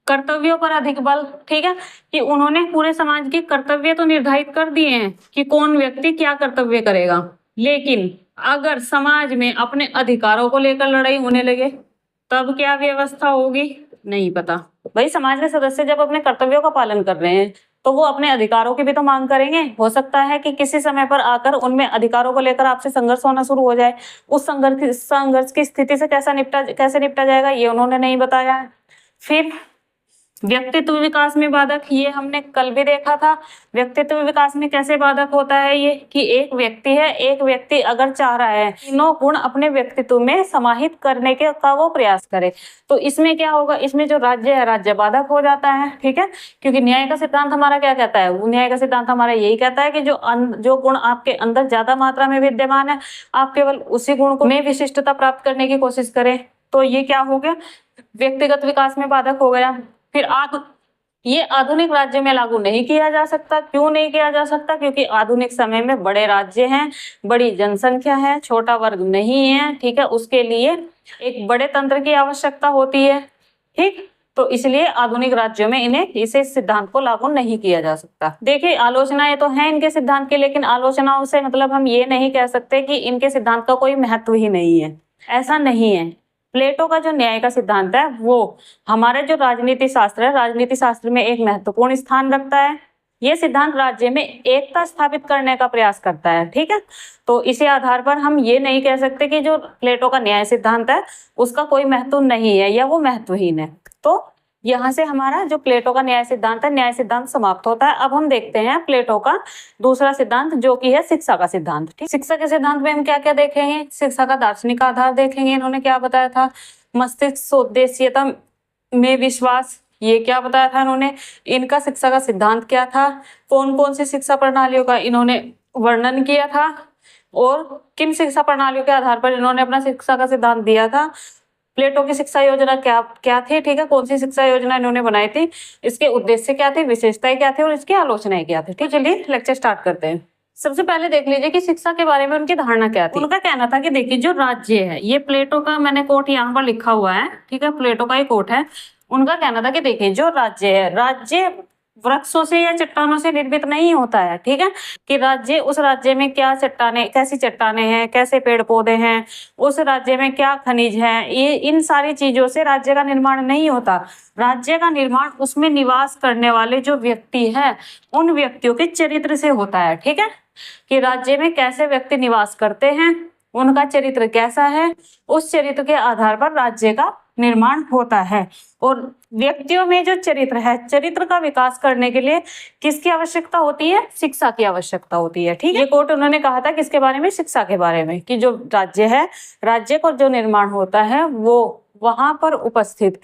कर्तव्यों पर अधिक बल। ठीक है, कि उन्होंने पूरे समाज के कर्तव्य तो निर्धारित कर दिए हैं कि कौन व्यक्ति क्या कर्तव्य करेगा, लेकिन अगर समाज में अपने अधिकारों को लेकर लड़ाई होने लगे तब क्या व्यवस्था होगी नहीं पता। भाई समाज के सदस्य जब अपने कर्तव्यों का पालन कर रहे हैं तो वो अपने अधिकारों की भी तो मांग करेंगे। हो सकता है कि किसी समय पर आकर उनमें अधिकारों को लेकर आपसे संघर्ष होना शुरू हो जाए। उस संघर्ष की स्थिति से कैसे निपटा जाएगा ये उन्होंने नहीं बताया है। फिर व्यक्तित्व विकास में बाधक, ये हमने कल भी देखा था। व्यक्तित्व विकास में कैसे बाधक होता है ये, कि एक व्यक्ति है, एक व्यक्ति अगर चाह रहा है तीनों गुण अपने व्यक्तित्व में समाहित करने का वो प्रयास करे तो इसमें क्या होगा, इसमें जो राज्य है राज्य बाधक हो जाता है। ठीक है, क्योंकि न्याय का सिद्धांत हमारा क्या कहता है, वो न्याय का सिद्धांत हमारा यही कहता है कि जो गुण आपके अंदर ज्यादा मात्रा में विद्यमान है आप केवल उसी गुण को में विशिष्टता प्राप्त करने की कोशिश करें। तो ये क्या हो गया, व्यक्तिगत विकास में बाधक हो गया। फिर ये आधुनिक राज्य में लागू नहीं किया जा सकता। क्यों नहीं किया जा सकता, क्योंकि आधुनिक समय में बड़े राज्य हैं, बड़ी जनसंख्या है, छोटा वर्ग नहीं है। ठीक है, उसके लिए एक बड़े तंत्र की आवश्यकता होती है। ठीक, तो इसलिए आधुनिक राज्यों में इस सिद्धांत को लागू नहीं किया जा सकता। देखिए आलोचनाएं तो हैं इनके सिद्धांत की, लेकिन आलोचनाओं से मतलब हम ये नहीं कह सकते कि इनके सिद्धांत का कोई महत्व ही नहीं है, ऐसा नहीं है। प्लेटो का जो न्याय का सिद्धांत है वो हमारे जो राजनीति शास्त्र है, राजनीति शास्त्र में एक महत्वपूर्ण स्थान रखता है। ये सिद्धांत राज्य में एकता स्थापित करने का प्रयास करता है। ठीक है, तो इसी आधार पर हम ये नहीं कह सकते कि जो प्लेटो का न्याय सिद्धांत है उसका कोई महत्व नहीं है या वो महत्वहीन है। तो यहाँ से हमारा जो प्लेटो का न्याय सिद्धांत है, न्याय सिद्धांत समाप्त होता है। अब हम देखते हैं प्लेटो का दूसरा सिद्धांत जो कि है शिक्षा का सिद्धांत। ठीक, शिक्षा के सिद्धांत में हम क्या क्या देखेंगे, शिक्षा का दार्शनिक आधार देखेंगे। इन्होंने क्या बताया था, मस्तिष्क उद्देश्यता में विश्वास, ये क्या बताया था इन्होंने। इनका शिक्षा का सिद्धांत क्या था, कौन कौन सी शिक्षा प्रणालियों का इन्होंने वर्णन किया था और किन शिक्षा प्रणालियों के आधार पर इन्होंने अपना शिक्षा का सिद्धांत दिया था। प्लेटो की शिक्षा योजना क्या थी, ठीक है, कौन सी शिक्षा योजना इन्होंने बनाई थी, इसके उद्देश्य क्या थे, विशेषताएं क्या थी और इसकी आलोचनाएं क्या थी। ठीक, चलिए लेक्चर स्टार्ट करते हैं। सबसे पहले देख लीजिए कि शिक्षा के बारे में उनकी धारणा क्या थी। उनका कहना था कि देखिए जो राज्य है, ये प्लेटो का मैंने कोट यहाँ पर लिखा हुआ है। ठीक है, प्लेटो का ही कोट है। उनका कहना था कि देखिए जो राज्य है, राज्य वृक्षों से या चट्टानों से निर्मित नहीं होता है। ठीक है, कि राज्य, उस राज्य में क्या चट्टानें, कैसी चट्टानें हैं, कैसे पेड़ पौधे हैं, उस राज्य में क्या खनिज है, ये इन सारी चीजों से राज्य का निर्माण नहीं होता। राज्य का निर्माण उसमें निवास करने वाले जो व्यक्ति है उन व्यक्तियों के चरित्र से होता है। ठीक है, कि राज्य में कैसे व्यक्ति निवास करते हैं, उनका चरित्र कैसा है, उस चरित्र के आधार पर राज्य का निर्माण होता है। और व्यक्तियों में जो चरित्र है, चरित्र का विकास करने के लिए किसकी आवश्यकता होती है, शिक्षा की आवश्यकता होती है। ठीक है, ये कोट उन्होंने कहा था किसके बारे में, शिक्षा के बारे में, कि जो राज्य है, राज्य को जो निर्माण होता है वो वहां पर उपस्थित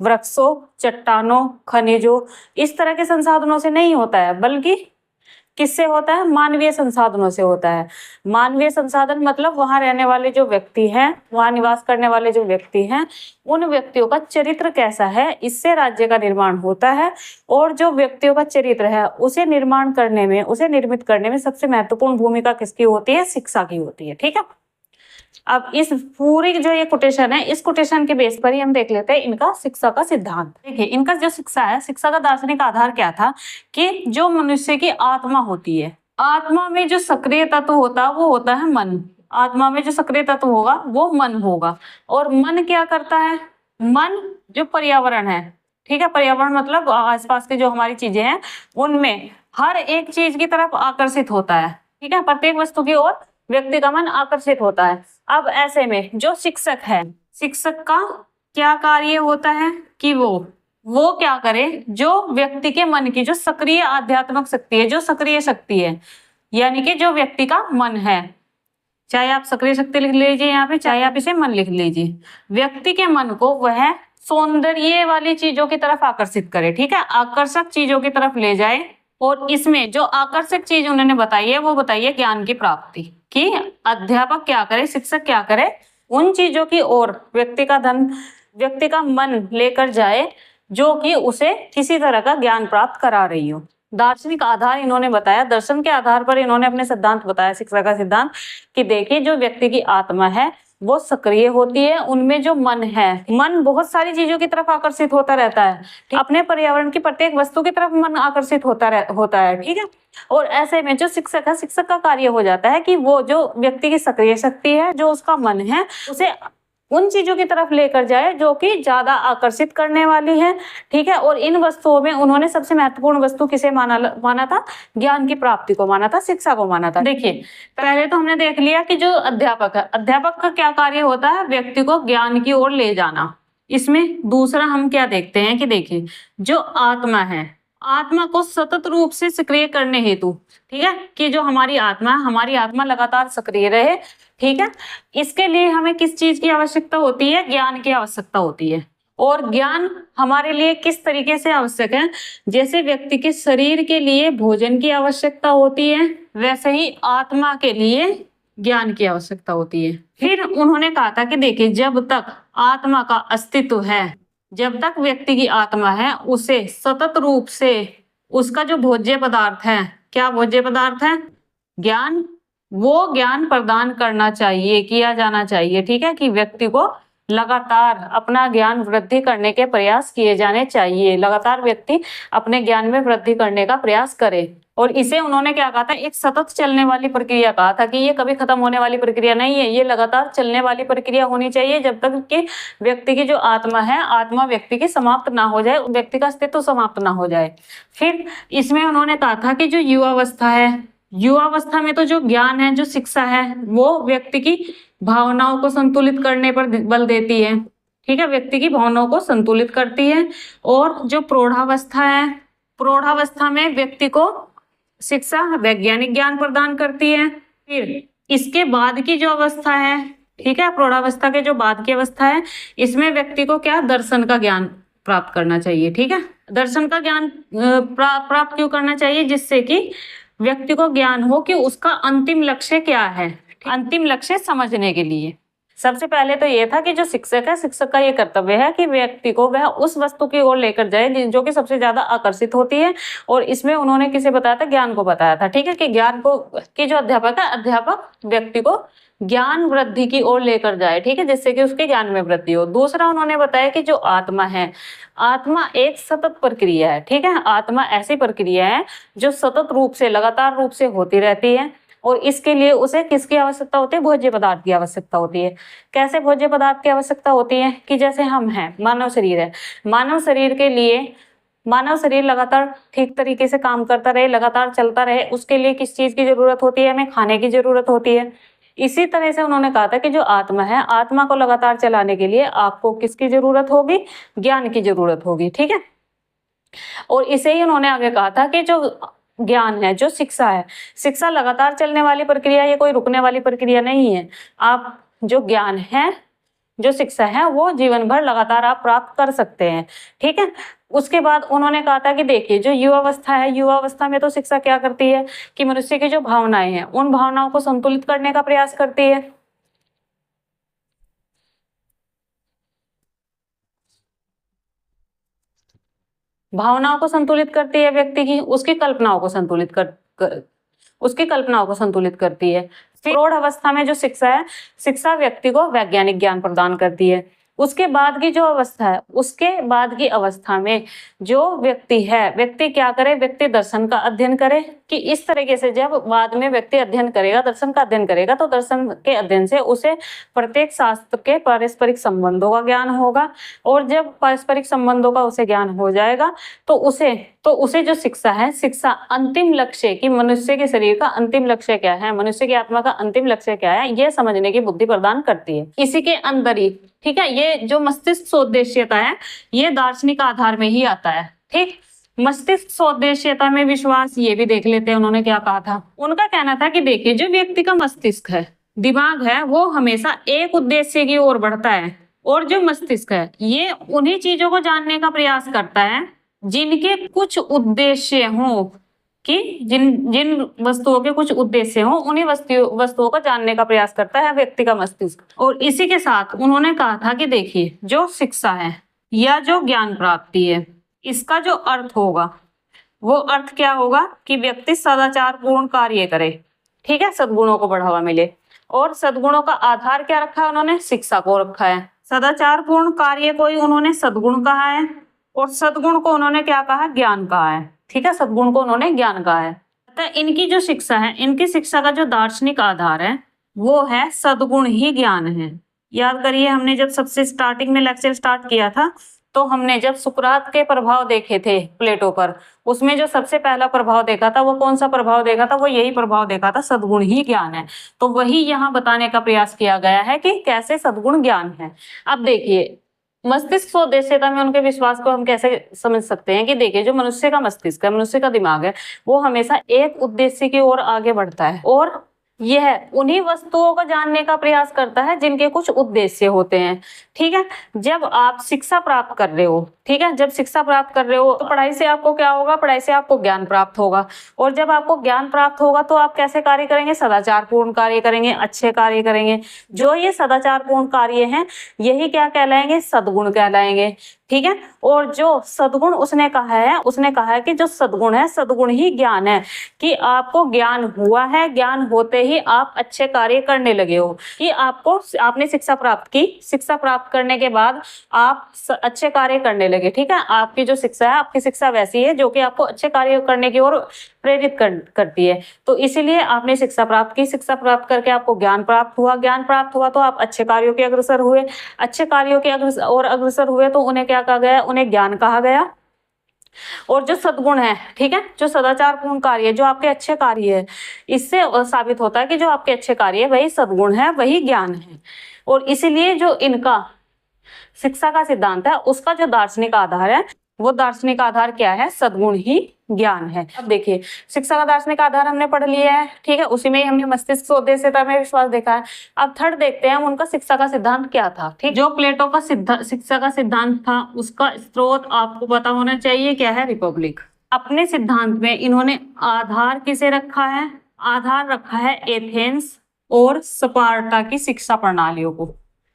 वृक्षों, चट्टानों, खनिजों, इस तरह के संसाधनों से नहीं होता है, बल्कि किससे होता है? मानवीय संसाधनों से होता है। मानवीय संसाधन मतलब वहां रहने वाले जो व्यक्ति हैं, वहां निवास करने वाले जो व्यक्ति हैं, उन व्यक्तियों का चरित्र कैसा है, इससे राज्य का निर्माण होता है। और जो व्यक्तियों का चरित्र है उसे निर्माण करने में, उसे निर्मित करने में सबसे महत्वपूर्ण भूमिका किसकी होती है? शिक्षा की होती है। ठीक है, अब इस पूरी जो ये कोटेशन है, इस कोटेशन के बेस पर ही हम देख लेते हैं इनका शिक्षा का सिद्धांत। देखिए, इनका जो शिक्षा है, शिक्षा का दार्शनिक आधार क्या था कि जो मनुष्य की आत्मा होती है, आत्मा में जो सक्रिय तत्व होता है वो होता है मन। आत्मा में जो सक्रिय तत्व होगा वो मन होगा। और मन क्या करता है? मन जो पर्यावरण है, ठीक है, पर्यावरण मतलब आसपास की जो हमारी चीजें हैं उनमें हर एक चीज की तरफ आकर्षित होता है। ठीक है, प्रत्येक वस्तु की ओर व्यक्ति का मन आकर्षित होता है। अब ऐसे में जो शिक्षक है, शिक्षक का क्या कार्य होता है कि वो क्या करे? जो व्यक्ति के मन की जो सक्रिय आध्यात्मिक शक्ति है, जो सक्रिय शक्ति है, यानी कि जो व्यक्ति का मन है, चाहे आप सक्रिय शक्ति लिख लीजिए यहाँ पे, चाहे आप इसे मन लिख लीजिए, व्यक्ति के मन को वह सौंदर्य वाली चीजों की तरफ आकर्षित करे। ठीक है, आकर्षक चीजों की तरफ ले जाए। और इसमें जो आकर्षक चीज उन्होंने बताई है वो बताइए ज्ञान की प्राप्ति, कि अध्यापक क्या करे, शिक्षक क्या करे, उन चीजों की ओर व्यक्ति का मन लेकर जाए जो कि उसे किसी तरह का ज्ञान प्राप्त करा रही हो। दार्शनिक आधार इन्होंने बताया, दर्शन के आधार पर इन्होंने अपने सिद्धांत बताया, शिक्षा का सिद्धांत, कि देखिए जो व्यक्ति की आत्मा है वो सक्रिय होती है, उनमें जो मन है, मन बहुत सारी चीजों की तरफ आकर्षित होता रहता है, अपने पर्यावरण की प्रत्येक वस्तु की तरफ मन आकर्षित होता है। ठीक है, और ऐसे में जो शिक्षक है, शिक्षक का कार्य हो जाता है कि वो जो व्यक्ति की सक्रिय शक्ति है, जो उसका मन है, उसे उन चीजों की तरफ लेकर जाए जो कि ज्यादा आकर्षित करने वाली है। ठीक है, और इन वस्तुओं में उन्होंने सबसे महत्वपूर्ण वस्तु किसे माना था? ज्ञान की प्राप्ति को माना था, शिक्षा को माना था। देखिए, पहले तो हमने देख लिया कि जो अध्यापक है, अध्यापक का क्या कार्य होता है? व्यक्ति को ज्ञान की ओर ले जाना। इसमें दूसरा हम क्या देखते हैं कि देखिए, जो आत्मा है, आत्मा को सतत रूप से सक्रिय करने हेतु, ठीक है, कि जो हमारी आत्मा लगातार सक्रिय रहे। ठीक है, इसके लिए हमें किस चीज की आवश्यकता होती है? ज्ञान की आवश्यकता होती है। और ज्ञान हमारे लिए किस तरीके से आवश्यक है? जैसे व्यक्ति के शरीर के लिए भोजन की आवश्यकता होती है, वैसे ही आत्मा के लिए ज्ञान की आवश्यकता होती है। फिर उन्होंने कहा था कि देखिए, जब तक आत्मा का अस्तित्व है, जब तक व्यक्ति की आत्मा है, उसे सतत रूप से उसका जो भोज्य पदार्थ है, क्या भोज्य पदार्थ है? ज्ञान, वो ज्ञान प्रदान करना चाहिए, किया जाना चाहिए। ठीक है, कि व्यक्ति को लगातार अपना ज्ञान वृद्धि करने के प्रयास किए जाने चाहिए, लगातार व्यक्ति अपने ज्ञान में वृद्धि करने का प्रयास करे। और इसे उन्होंने क्या कहा था? एक सतत चलने वाली प्रक्रिया कहा था, कि ये कभी खत्म होने वाली प्रक्रिया नहीं है, ये लगातार चलने वाली प्रक्रिया होनी चाहिए, जब तक कि व्यक्ति की जो आत्मा है, आत्मा व्यक्ति की समाप्त ना हो जाए, व्यक्ति का अस्तित्व समाप्त ना हो जाए। फिर इसमें उन्होंने कहा था कि जो युवावस्था है, युवावस्था में तो जो ज्ञान है, जो शिक्षा है, वो व्यक्ति की भावनाओं को संतुलित करने पर बल देती है। ठीक है, व्यक्ति की भावनाओं को संतुलित करती है। और जो प्रौढ़ावस्था है, प्रौढ़ावस्था में व्यक्ति को शिक्षा वैज्ञानिक ज्ञान प्रदान करती है। फिर इसके बाद की जो अवस्था है, ठीक है, प्रौढ़ावस्था के जो बाद की अवस्था है, इसमें व्यक्ति को क्या? दर्शन का ज्ञान प्राप्त करना चाहिए। ठीक है, दर्शन का ज्ञान प्राप्त क्यों करना चाहिए? जिससे कि व्यक्ति को ज्ञान हो कि उसका अंतिम लक्ष्य क्या है, अंतिम लक्ष्य समझने के लिए। सबसे पहले तो ये था कि जो शिक्षक है, शिक्षक का ये कर्तव्य है कि व्यक्ति को वह उस वस्तु की ओर लेकर जाए जो कि सबसे ज्यादा आकर्षित होती है। और इसमें उन्होंने किसे बताया था? ज्ञान को बताया था। ठीक है, कि ज्ञान को, कि जो अध्यापक है, अध्यापक व्यक्ति को ज्ञान वृद्धि की ओर लेकर जाए। ठीक है, जिससे कि उसके ज्ञान में वृद्धि हो। दूसरा उन्होंने बताया कि जो आत्मा है, आत्मा एक सतत प्रक्रिया है। ठीक है, आत्मा ऐसी प्रक्रिया है जो सतत रूप से, लगातार रूप से होती रहती है। और इसके लिए उसे किसकी आवश्यकता होती है? भोज्य पदार्थ की आवश्यकता होती है। कैसे भोज्य पदार्थ की आवश्यकता होती है? कि जैसे हम हैं, मानव शरीर है, मानव शरीर के लिए, मानव शरीर लगातार ठीक तरीके से काम करता रहे, लगातार चलता रहे, उसके लिए किस चीज की जरूरत होती है? हमें खाने की जरूरत होती है। इसी तरह से उन्होंने कहा था कि जो आत्मा है, आत्मा को लगातार चलाने के लिए आपको किसकी जरूरत होगी? ज्ञान की जरूरत होगी। ठीक है, और इसे ही उन्होंने आगे कहा था कि जो ज्ञान है, जो शिक्षा है, शिक्षा लगातार चलने वाली प्रक्रिया, ये कोई रुकने वाली प्रक्रिया नहीं है। आप जो ज्ञान है, जो शिक्षा है वो जीवन भर लगातार आप प्राप्त कर सकते हैं। ठीक है, उसके बाद उन्होंने कहा था कि देखिए जो युवावस्था है, युवावस्था में तो शिक्षा क्या करती है कि मनुष्य की जो भावनाएं हैं उन भावनाओं को संतुलित करने का प्रयास करती है। भावनाओं को संतुलित करती है, व्यक्ति की उसकी कल्पनाओं को संतुलित उसकी कल्पनाओं को संतुलित करती है। प्रौढ़ अवस्था में जो शिक्षा है, शिक्षा व्यक्ति को वैज्ञानिक ज्ञान प्रदान करती है। उसके बाद की जो अवस्था है, उसके बाद की अवस्था में जो व्यक्ति है, व्यक्ति क्या करे, व्यक्ति दर्शन का अध्ययन करे कि इस तरीके से जब बाद में व्यक्ति अध्ययन करेगा, दर्शन का अध्ययन करेगा, तो दर्शन के अध्ययन से उसे प्रत्येक शास्त्र के पारस्परिक संबंधों का ज्ञान होगा, और जब पारस्परिक संबंधों का उसे ज्ञान हो जाएगा तो उसे जो शिक्षा है, शिक्षा अंतिम लक्ष्य कि मनुष्य के शरीर का अंतिम लक्ष्य क्या है, मनुष्य की आत्मा का अंतिम लक्ष्य क्या है, यह समझने की बुद्धि प्रदान करती है। इसी के अंदर ही, ठीक है, ये जो मस्तिष्क सोद्देश्यता है ये दार्शनिक आधार में ही आता है। ठीक, मस्तिष्क सोद्देश्यता में विश्वास, ये भी देख लेते हैं उन्होंने क्या कहा था। उनका कहना था कि देखिए जो व्यक्ति का मस्तिष्क है, दिमाग है, वो हमेशा एक उद्देश्य की ओर बढ़ता है, और जो मस्तिष्क है ये उन्हीं चीजों को जानने का प्रयास करता है जिनके कुछ उद्देश्य हों, कि जिन वस्तुओं के कुछ उद्देश्य हों, उन्हीं वस्तुओं को जानने का प्रयास करता है व्यक्ति का मस्तिष्क। और इसी के साथ उन्होंने कहा था कि देखिए जो शिक्षा है या जो ज्ञान प्राप्ति है, इसका जो अर्थ होगा वो अर्थ क्या होगा कि व्यक्ति सदाचार पूर्ण कार्य करे। ठीक है, सद्गुणों को बढ़ावा मिले, और सद्गुणों का आधार क्या रखा है उन्होंने, शिक्षा को रखा है। सदाचार पूर्ण कार्य को ही उन्होंने सद्गुण कहा है, और सद्गुण को उन्होंने क्या कहा, ज्ञान कहा है। ठीक है, सद्गुण को उन्होंने ज्ञान कहा है। तो इनकी जो शिक्षा है, इनकी शिक्षा का जो दार्शनिक आधार है वो है सद्गुण ही ज्ञान है। याद करिए, हमने जब सबसे स्टार्टिंग में लेक्चर स्टार्ट किया था तो हमने जब सुकरात के प्रभाव देखे थे प्लेटो पर, उसमें जो सबसे पहला प्रभाव देखा था वो कौन सा प्रभाव देखा था, वो यही प्रभाव देखा था, सद्गुण ही ज्ञान है। तो वही यहाँ बताने का प्रयास किया गया है कि कैसे सद्गुण ज्ञान है। अब देखिए मस्तिष्क सोद्देश्यता में उनके विश्वास को हम कैसे समझ सकते हैं कि देखिए जो मनुष्य का मस्तिष्क है, मनुष्य का दिमाग है, वो हमेशा एक उद्देश्य की ओर आगे बढ़ता है, और यह उन्हीं वस्तुओं को जानने का प्रयास करता है जिनके कुछ उद्देश्य होते हैं। ठीक है, जब आप शिक्षा प्राप्त कर रहे हो, ठीक है, जब शिक्षा प्राप्त कर रहे हो तो पढ़ाई से आपको क्या होगा, पढ़ाई से आपको ज्ञान प्राप्त होगा, और जब आपको ज्ञान प्राप्त होगा तो आप कैसे कार्य करेंगे, सदाचार पूर्ण कार्य करेंगे, अच्छे कार्य करेंगे। जो ये सदाचार पूर्ण कार्य हैं यही क्या कहलाएंगे, सद्गुण कहलाएंगे। ठीक है, और जो सद्गुण उसने कहा है कि जो सद्गुण है, सद्गुण ही ज्ञान है, कि आपको ज्ञान हुआ है, ज्ञान होते ही आप अच्छे कार्य करने लगे हो, कि आपने शिक्षा प्राप्त की, शिक्षा प्राप्त करने के बाद आप अच्छे कार्य करने लगे। ठीक है, आपकी जो शिक्षा है, आपकी शिक्षा वैसी है जो कि आपको अच्छे कार्य करने की ओर प्रेरित करती है। तो इसीलिए आपने शिक्षा प्राप्त की, शिक्षा प्राप्त करके आपको ज्ञान प्राप्त हुआ, ज्ञान प्राप्त हुआ तो आप अच्छे कार्यों के अग्रसर हुए, अच्छे कार्यों के अग्रसर हुए तो उन्हें क्या कहा गया, उन्हें ज्ञान कहा गया। और जो सद्गुण है, ठीक है, जो सदाचार पूर्ण कार्य, जो आपके अच्छे कार्य है, इससे साबित होता है कि जो आपके अच्छे कार्य है वही सद्गुण है, वही ज्ञान है। और इसीलिए जो इनका शिक्षा का सिद्धांत है उसका जो दार्शनिक आधार है, वो दार्शनिक आधार क्या है, सद्गुण ही ज्ञान है। अब देखिए शिक्षा का दार्शनिक आधार हमने पढ़ लिया है, ठीक है, उसी में ही हमने मस्तिष्क सोद्देश्यता में विश्वास देखा है। अब थर्ड देखते हैं हम उनका शिक्षा का सिद्धांत क्या था। ठीक, जो प्लेटो का शिक्षा का सिद्धांत था उसका स्रोत आपको पता होना चाहिए, क्या है, रिपब्लिक। अपने सिद्धांत में इन्होंने आधार किसे रखा है, आधार रखा है एथेंस और स्पार्टा की शिक्षा प्रणालियों को।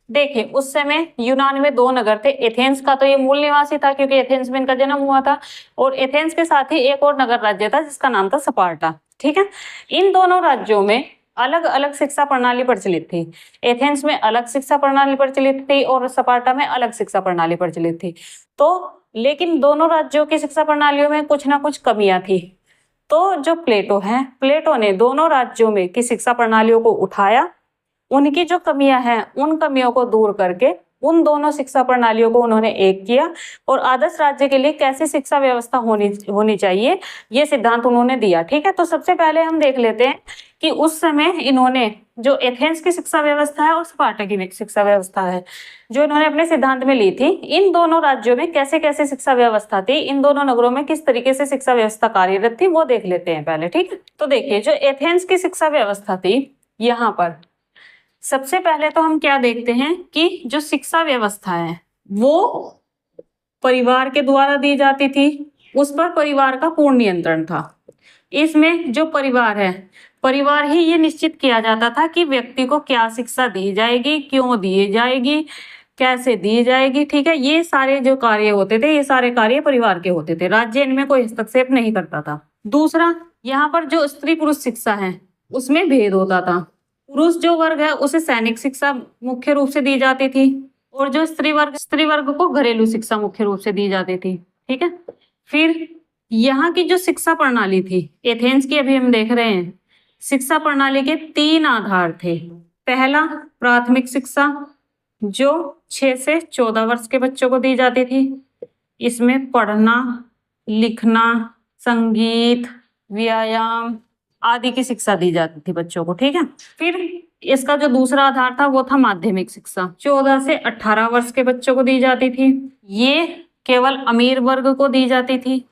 देखिए उस समय यूनान में दो नगर थे, एथेंस का तो ये मूल निवासी था क्योंकि एथेंस में इनका जन्म हुआ था, और एथेंस के साथ ही एक और नगर राज्य था जिसका नाम था स्पार्टा। ठीक है, इन दोनों राज्यों में अलग अलग शिक्षा प्रणाली प्रचलित थी। एथेंस में अलग शिक्षा प्रणाली प्रचलित थी और स्पार्टा में अलग शिक्षा प्रणाली प्रचलित थी। तो लेकिन दोनों राज्यों की शिक्षा प्रणालियों में कुछ ना कुछ कमियां थी। तो जो प्लेटो है, प्लेटो ने दोनों राज्यों में की शिक्षा प्रणालियों को उठाया, उनकी जो कमियां हैं उन कमियों को दूर करके उन दोनों शिक्षा प्रणालियों को उन्होंने एक किया, और आदर्श राज्य के लिए कैसी शिक्षा व्यवस्था होनी चाहिए ये सिद्धांत उन्होंने दिया। ठीक है, तो सबसे पहले हम देख लेते हैं कि उस समय इन्होंने जो एथेंस की शिक्षा व्यवस्था है और स्पार्टा की शिक्षा व्यवस्था है जो इन्होंने अपने सिद्धांत में ली थी, इन दोनों राज्यों में कैसे कैसे शिक्षा व्यवस्था थी, इन दोनों नगरों में किस तरीके से शिक्षा व्यवस्था कार्यरत थी, वो देख लेते हैं पहले। ठीक है, तो देखिए जो एथेंस की शिक्षा व्यवस्था थी, यहाँ पर सबसे पहले तो हम क्या देखते हैं कि जो शिक्षा व्यवस्था है वो परिवार के द्वारा दी जाती थी, उस पर परिवार का पूर्ण नियंत्रण था। इसमें जो परिवार है, परिवार ही ये निश्चित किया जाता था कि व्यक्ति को क्या शिक्षा दी जाएगी, क्यों दी जाएगी, कैसे दी जाएगी। ठीक है, ये सारे जो कार्य होते थे, ये सारे कार्य परिवार के होते थे, राज्य इनमें कोई हस्तक्षेप नहीं करता था। दूसरा, यहाँ पर जो स्त्री पुरुष शिक्षा है उसमें भेद होता था। पुरुष जो वर्ग है उसे सैनिक शिक्षा मुख्य रूप से दी जाती थी, और जो स्त्री वर्ग को घरेलू शिक्षा मुख्य रूप से दी जाती थी। ठीक है, फिर यहाँ की जो शिक्षा प्रणाली थी एथेंस की, अभी हम देख रहे हैं, शिक्षा प्रणाली के 3 आधार थे। पहला, प्राथमिक शिक्षा जो 6 से 14 वर्ष के बच्चों को दी जाती थी। इसमें पढ़ना, लिखना, संगीत, व्यायाम आदि की शिक्षा दी जाती थी बच्चों को। ठीक है, फिर इसका जो दूसरा आधार था वो था माध्यमिक शिक्षा, 14 से 18 वर्ष के बच्चों को दी जाती थी। ये केवल अमीर वर्ग को दी जाती थी।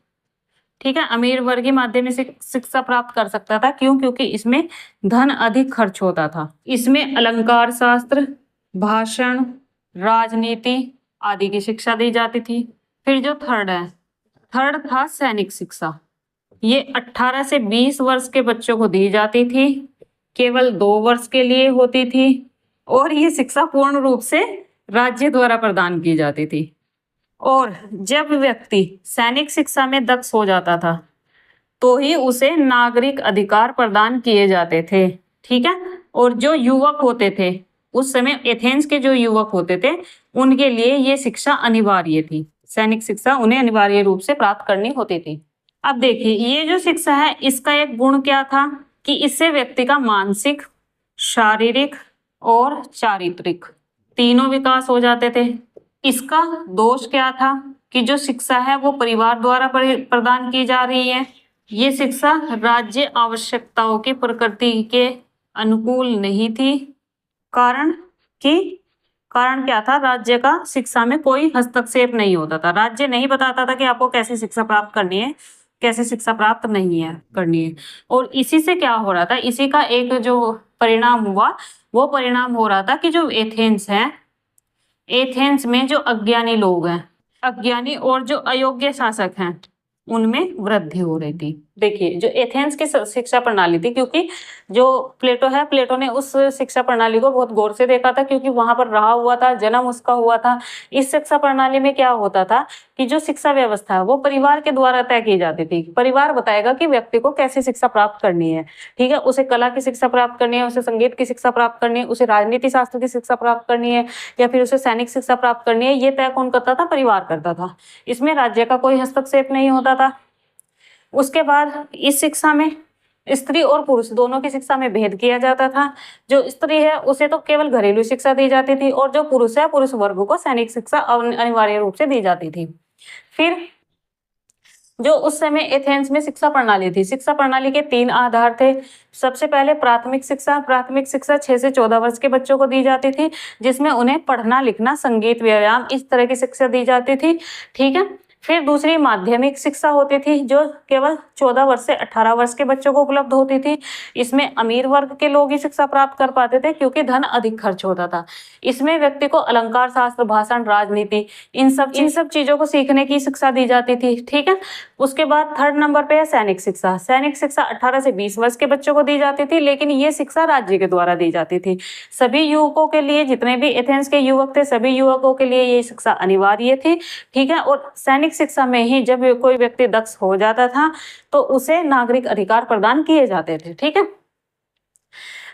ठीक है, अमीर वर्ग ही माध्यमिक शिक्षा प्राप्त कर सकता था। क्यों? क्योंकि इसमें धन अधिक खर्च होता था। इसमें अलंकार शास्त्र, भाषण, राजनीति आदि की शिक्षा दी जाती थी। फिर जो थर्ड था सैनिक शिक्षा। ये 18 से 20 वर्ष के बच्चों को दी जाती थी, केवल 2 वर्ष के लिए होती थी, और ये शिक्षा पूर्ण रूप से राज्य द्वारा प्रदान की जाती थी। और जब व्यक्ति सैनिक शिक्षा में दक्ष हो जाता था तो ही उसे नागरिक अधिकार प्रदान किए जाते थे। ठीक है, और जो युवक होते थे उस समय, एथेंस के जो युवक होते थे उनके लिए ये शिक्षा अनिवार्य थी। सैनिक शिक्षा उन्हें अनिवार्य रूप से प्राप्त करनी होती थी। अब देखिए, ये जो शिक्षा है इसका एक गुण क्या था कि इससे व्यक्ति का मानसिक, शारीरिक और चारित्रिक तीनों विकास हो जाते थे। इसका दोष क्या था कि जो शिक्षा है वो परिवार द्वारा प्रदान की जा रही है। ये शिक्षा राज्य आवश्यकताओं की प्रकृति के अनुकूल नहीं थी। कारण क्या था? राज्य का शिक्षा में कोई हस्तक्षेप नहीं होता था। राज्य नहीं बताता था कि आपको कैसी शिक्षा प्राप्त करनी है, कैसे शिक्षा प्राप्त नहीं है करनी है। और इसी से क्या हो रहा था, इसी का एक जो परिणाम हुआ वो परिणाम हो रहा था कि जो एथेंस है, एथेंस में जो अज्ञानी लोग हैं, अज्ञानी और जो अयोग्य शासक हैं, उनमें वृद्धि हो रही थी। देखिए, जो एथेंस की शिक्षा प्रणाली थी, क्योंकि जो प्लेटो है, प्लेटो ने उस शिक्षा प्रणाली को बहुत गौर से देखा था, क्योंकि वहां पर रहा हुआ था, जन्म उसका हुआ था। इस शिक्षा प्रणाली में क्या होता था कि जो शिक्षा व्यवस्था है वो परिवार के द्वारा तय की जाती थी। परिवार बताएगा कि व्यक्ति को कैसी शिक्षा प्राप्त करनी है। ठीक है, उसे कला की शिक्षा प्राप्त करनी है, उसे संगीत की शिक्षा प्राप्त करनी है, उसे राजनीति शास्त्र की शिक्षा प्राप्त करनी है, या फिर उसे सैनिक शिक्षा प्राप्त करनी है। ये तय कौन करता था? परिवार करता था। इसमें राज्य का कोई हस्तक्षेप नहीं होता था। उसके बाद इस शिक्षा में स्त्री और पुरुष दोनों की शिक्षा में भेद किया जाता था। जो स्त्री है उसे तो केवल घरेलू शिक्षा दी जाती थी, और जो पुरुष है, पुरुष वर्ग को सैनिक शिक्षा अनिवार्य रूप से दी जाती थी। फिर जो उस समय एथेंस में शिक्षा प्रणाली थी, शिक्षा प्रणाली के 3 आधार थे। सबसे पहले प्राथमिक शिक्षा 6 से 14 वर्ष के बच्चों को दी जाती थी, जिसमें उन्हें पढ़ना, लिखना, संगीत, व्यायाम इस तरह की शिक्षा दी जाती थी। ठीक है, फिर दूसरी माध्यमिक शिक्षा होती थी, जो केवल 14 वर्ष से 18 वर्ष के बच्चों को उपलब्ध होती थी। इसमें अमीर वर्ग के लोग ही शिक्षा प्राप्त कर पाते थे, क्योंकि धन अधिक खर्च होता था। इसमें व्यक्ति को अलंकार शास्त्र, भाषण, राजनीति इन सब चीजों को सीखने की शिक्षा दी जाती थी। ठीक है, उसके बाद 3rd नंबर पे है सैनिक शिक्षा। सैनिक शिक्षा 18 से 20 वर्ष के बच्चों को दी जाती थी, लेकिन ये शिक्षा राज्य के द्वारा दी जाती थी। सभी युवकों के लिए, जितने भी एथेंस के युवक थे, सभी युवकों के लिए ये शिक्षा अनिवार्य थी। ठीक है, और सैनिक शिक्षा में ही जब कोई व्यक्ति दक्ष हो जाता था तो उसे नागरिक अधिकार प्रदान किए जाते थे। ठीक है,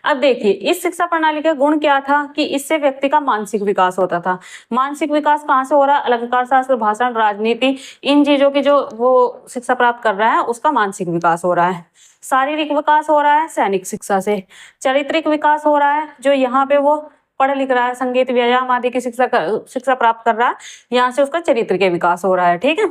अब देखिए, इस शिक्षा प्रणाली का गुण क्या था कि इससे व्यक्ति का मानसिक विकास होता था। मानसिक विकास कहाँ से हो रहा है? अलंकार शास्त्र, भाषण, राजनीति इन चीजों की जो वो शिक्षा प्राप्त कर रहा है उसका मानसिक विकास हो रहा है। शारीरिक विकास हो रहा है सैनिक शिक्षा से। चारित्रिक विकास हो रहा है, जो यहाँ पे वो पढ़ लिख रहा है, संगीत, व्यायाम आदि की शिक्षा प्राप्त कर रहा है, यहाँ से उसका चरित्र के विकास हो रहा है। ठीक है,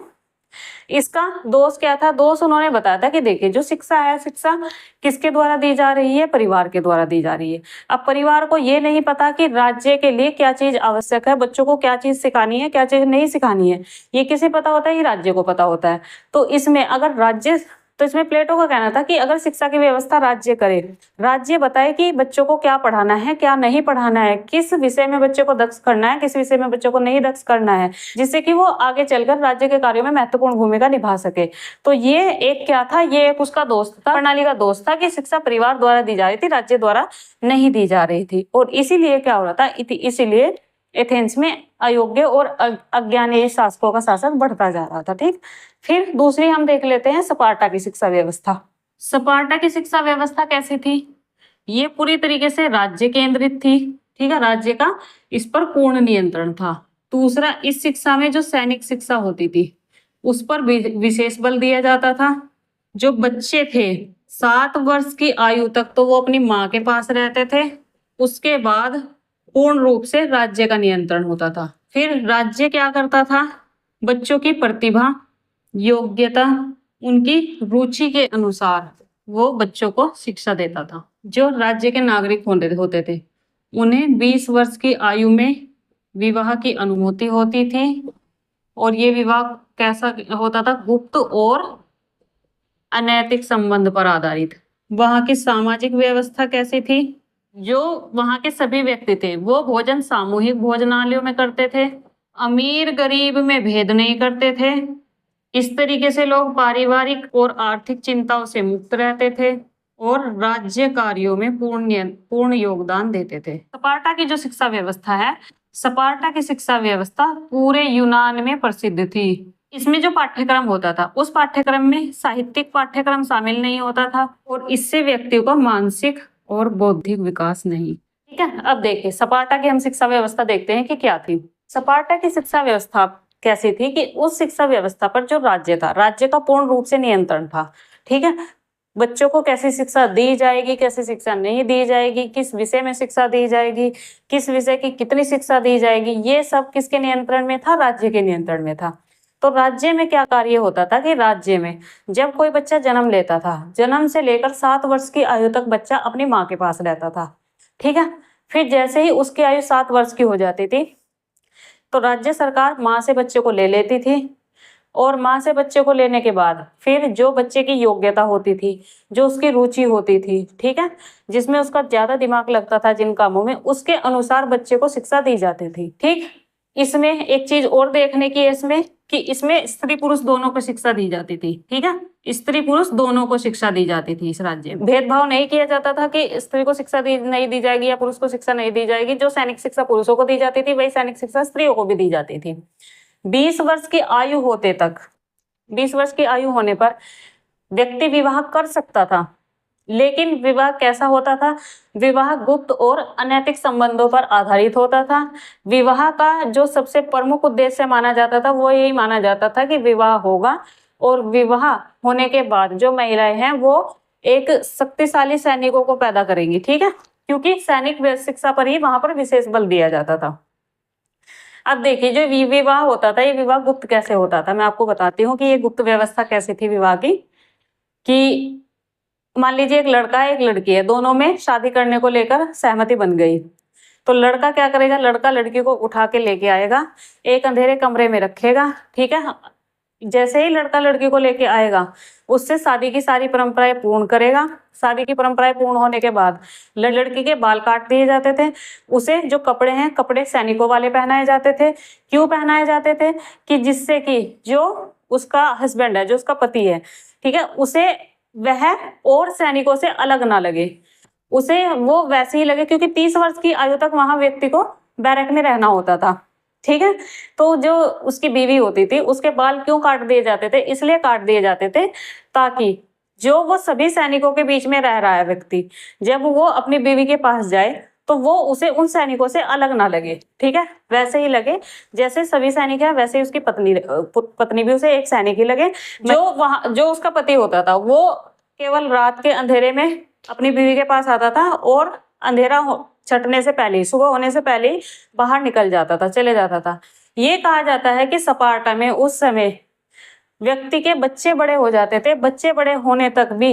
इसका दोष क्या था? दोष उन्होंने बताया था कि देखिए, जो शिक्षा है, शिक्षा किसके द्वारा दी जा रही है? परिवार के द्वारा दी जा रही है। अब परिवार को ये नहीं पता कि राज्य के लिए क्या चीज आवश्यक है, बच्चों को क्या चीज सिखानी है, क्या चीज नहीं सिखानी है। ये किसे पता होता है? ये राज्य को पता होता है। तो इसमें अगर राज्य तो इसमें प्लेटो का कहना था कि अगर शिक्षा की व्यवस्था राज्य करे, राज्य बताए कि बच्चों को क्या पढ़ाना है, क्या नहीं पढ़ाना है, किस विषय में बच्चों को दक्ष करना है, किस विषय में बच्चों को नहीं दक्ष करना है, जिससे कि वो आगे चलकर राज्य के कार्यों में महत्वपूर्ण भूमिका निभा सके। तो ये एक क्या था, ये एक उसका दोस्त था, प्रणाली का दोस्त था कि शिक्षा परिवार द्वारा दी जा रही थी, राज्य द्वारा नहीं दी जा रही थी। और इसीलिए क्या हो रहा था, इसीलिए एथेंस में अयोग्य और अज्ञानी शासकों का शासन बढ़ता जा रहा था। ठीक, फिर दूसरी हम देख लेते हैं स्पार्टा की शिक्षा व्यवस्था। स्पार्टा की शिक्षा व्यवस्था कैसी थी? ये पूरी तरीके से राज्य केंद्रित थी। ठीक है, राज्य का इस पर पूर्ण नियंत्रण था। दूसरा, इस शिक्षा में जो सैनिक शिक्षा होती थी उस पर विशेष बल दिया जाता था। जो बच्चे थे 7 वर्ष की आयु तक तो वो अपनी माँ के पास रहते थे, उसके बाद पूर्ण रूप से राज्य का नियंत्रण होता था। फिर राज्य क्या करता था, बच्चों की प्रतिभा, योग्यता, उनकी रुचि के अनुसार वो बच्चों को शिक्षा देता था। जो राज्य के नागरिक होते थे उन्हें 20 वर्ष की आयु में विवाह की अनुमति होती थी। और ये विवाह कैसा होता था, गुप्त और अनैतिक संबंध पर आधारित। वहां की सामाजिक व्यवस्था कैसी थी? जो वहां के सभी व्यक्ति थे वो भोजन सामूहिक भोजनालयों में करते थे, अमीर गरीब में भेद नहीं करते थे। इस तरीके से लोग पारिवारिक और आर्थिक चिंताओं से मुक्त रहते थे और राज्य कार्यों में पूर्ण योगदान देते थे। स्पार्टा की जो शिक्षा व्यवस्था है, स्पार्टा की शिक्षा व्यवस्था पूरे यूनान में प्रसिद्ध थी। इसमें जो पाठ्यक्रम होता था उस पाठ्यक्रम में साहित्यिक पाठ्यक्रम शामिल नहीं होता था और इससे व्यक्ति को मानसिक और बौद्धिक विकास नहीं। ठीक है, अब देखिए स्पार्टा की हम शिक्षा व्यवस्था देखते हैं कि क्या थी। स्पार्टा की शिक्षा व्यवस्था कैसी थी कि उस शिक्षा व्यवस्था पर जो राज्य था, राज्य का पूर्ण रूप से नियंत्रण था। ठीक है, बच्चों को कैसी शिक्षा दी जाएगी, कैसी शिक्षा नहीं दी जाएगी, किस विषय में शिक्षा दी जाएगी, किस विषय की कितनी शिक्षा दी जाएगी, ये सब किसके नियंत्रण में था? राज्य के नियंत्रण में था। तो राज्य में क्या कार्य होता था कि राज्य में जब कोई बच्चा जन्म लेता था, जन्म से लेकर 7 वर्ष की आयु तक बच्चा अपनी माँ के पास रहता था। ठीक है, फिर जैसे ही उसकी आयु 7 वर्ष की हो जाती थी तो राज्य सरकार माँ से बच्चे को ले लेती थी और माँ से बच्चे को लेने के बाद फिर जो बच्चे की योग्यता होती थी, जो उसकी रुचि होती थी, ठीक है, जिसमें उसका ज्यादा दिमाग लगता था जिन कामों में, उसके अनुसार बच्चे को शिक्षा दी जाती थी। ठीक, इसमें एक चीज और देखने की है इसमें कि इसमें स्त्री पुरुष दोनों को शिक्षा दी जाती थी। ठीक है, स्त्री पुरुष दोनों को शिक्षा दी जाती थी। इस राज्य में भेदभाव नहीं किया जाता था कि स्त्री को शिक्षा नहीं दी जाएगी या पुरुष को शिक्षा नहीं दी जाएगी। जो सैनिक शिक्षा पुरुषों को दी जाती थी वही सैनिक शिक्षा स्त्रियों को भी दी जाती थी। 20 वर्ष की आयु होते तक, 20 वर्ष की आयु होने पर व्यक्ति विवाह कर सकता था, लेकिन विवाह कैसा होता था? विवाह गुप्त और अनैतिक संबंधों पर आधारित होता था। विवाह का जो सबसे प्रमुख उद्देश्य माना जाता था वो यही माना जाता था कि विवाह होगा और विवाह होने के बाद जो महिलाएं हैं वो एक शक्तिशाली सैनिकों को पैदा करेंगी। ठीक है, क्योंकि सैनिक शिक्षा पर ही वहां पर विशेष बल दिया जाता था। अब देखिए जो विवाह होता था, ये विवाह गुप्त कैसे होता था, मैं आपको बताती हूँ कि ये गुप्त व्यवस्था कैसी थी विवाह की। कि मान लीजिए एक लड़का है एक लड़की है, दोनों में शादी करने को लेकर सहमति बन गई, तो लड़का क्या करेगा? लड़का लड़की को उठा के लेके आएगा, एक अंधेरे कमरे में रखेगा। ठीक है, जैसे ही लड़का लड़की को लेके आएगा उससे शादी की सारी परंपराएं पूर्ण करेगा। शादी की परंपराएं पूर्ण होने के बाद लड़की के बाल काट दिए जाते थे। उसे जो कपड़े हैं, कपड़े सैनिकों वाले पहनाए जाते थे। क्यों पहनाए जाते थे? कि जिससे कि जो उसका हस्बैंड है, जो उसका पति है, ठीक है, उसे वह और सैनिकों से अलग ना लगे, उसे वो वैसे ही लगे, क्योंकि 30 वर्ष की आयु तक वहां व्यक्ति को बैरक में रहना होता था। ठीक है, तो जो उसकी बीवी होती थी उसके बाल क्यों काट दिए जाते थे? इसलिए काट दिए जाते थे ताकि जो वो सभी सैनिकों के बीच में रह रहा है व्यक्ति, जब वो अपनी बीवी के पास जाए तो वो उसे उन सैनिकों से अलग ना लगे। ठीक है, वैसे ही लगे जैसे सभी सैनिक है, वैसे ही उसकी पत्नी भी उसे एक सैनिक ही लगे। जो उसका पति होता था वो केवल रात के अंधेरे में अपनी बीवी के पास आता था और अंधेरा छटने से पहले, सुबह होने से पहले बाहर निकल जाता था, चले जाता था। ये कहा जाता है कि स्पार्टा में उस समय व्यक्ति के बच्चे बड़े हो जाते थे, बच्चे बड़े होने तक भी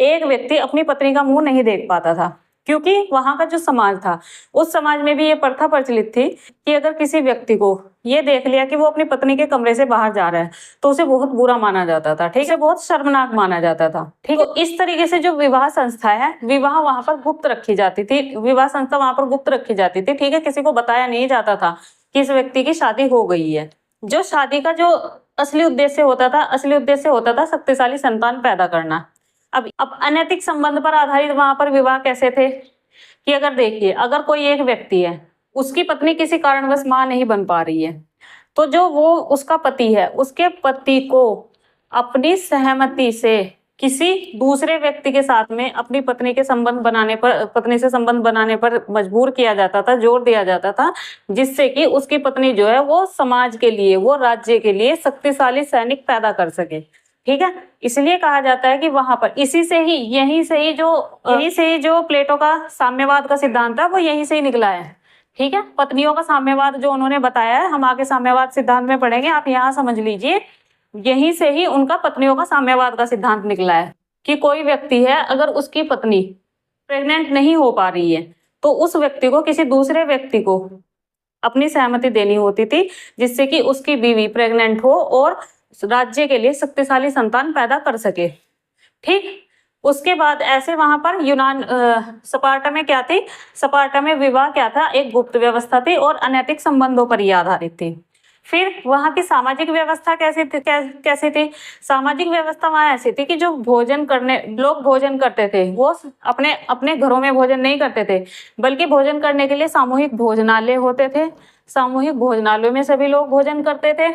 एक व्यक्ति अपनी पत्नी का मुंह नहीं देख पाता था। क्योंकि वहां का जो समाज था, उस समाज में भी ये प्रथा प्रचलित थी कि अगर किसी व्यक्ति को ये देख लिया कि वो अपनी पत्नी के कमरे से बाहर जा रहा है तो उसे बहुत बुरा माना जाता था, ठीक है, बहुत शर्मनाक माना जाता था, ठीक है। तो इस तरीके से जो विवाह संस्था है, विवाह वहां पर गुप्त रखी जाती थी, विवाह संस्था वहां पर गुप्त रखी जाती थी, ठीक है, किसी को बताया नहीं जाता था कि इस व्यक्ति की शादी हो गई है। जो शादी का जो असली उद्देश्य होता था शक्तिशाली संतान पैदा करना। अब अनैतिक संबंध पर आधारित वहां पर विवाह कैसे थे कि अगर देखिए, अगर कोई एक व्यक्ति है, उसकी पत्नी किसी कारणवश मां नहीं बन पा रही है, तो जो वो उसका पति है, उसके पति को अपनी सहमति से किसी दूसरे व्यक्ति के साथ में अपनी पत्नी से संबंध बनाने पर मजबूर किया जाता था, जोर दिया जाता था, जिससे कि उसकी पत्नी जो है वो समाज के लिए, वो राज्य के लिए शक्तिशाली सैनिक पैदा कर सके, ठीक है। इसलिए कहा जाता है कि वहां पर यहीं से ही जो प्लेटो का साम्यवाद का सिद्धांत है वो यहीं से ही निकला है, ठीक है। पत्नियों का साम्यवाद जो उन्होंने बताया है, हम आगे साम्यवाद सिद्धांत में पढ़ेंगे, आप यहाँ समझ लीजिए, यहीं से ही उनका पत्नियों का साम्यवाद का सिद्धांत निकला है कि कोई व्यक्ति है, अगर उसकी पत्नी प्रेग्नेंट नहीं हो पा रही है तो उस व्यक्ति को किसी दूसरे व्यक्ति को अपनी सहमति देनी होती थी, जिससे कि उसकी बीवी प्रेग्नेंट हो और राज्य के लिए शक्तिशाली संतान पैदा कर सके, ठीक। उसके बाद ऐसे वहां पर स्पार्टा में क्या थी, स्पार्टा में विवाह क्या था, एक गुप्त व्यवस्था थी और अनैतिक संबंधों पर ही आधारित थी। फिर वहां की सामाजिक व्यवस्था कैसी थी? सामाजिक व्यवस्था वहां ऐसी थी कि जो लोग भोजन करते थे वो अपने अपने घरों में भोजन नहीं करते थे, बल्कि भोजन करने के लिए सामूहिक भोजनालय होते थे। सामूहिक भोजनालयों में सभी लोग भोजन करते थे।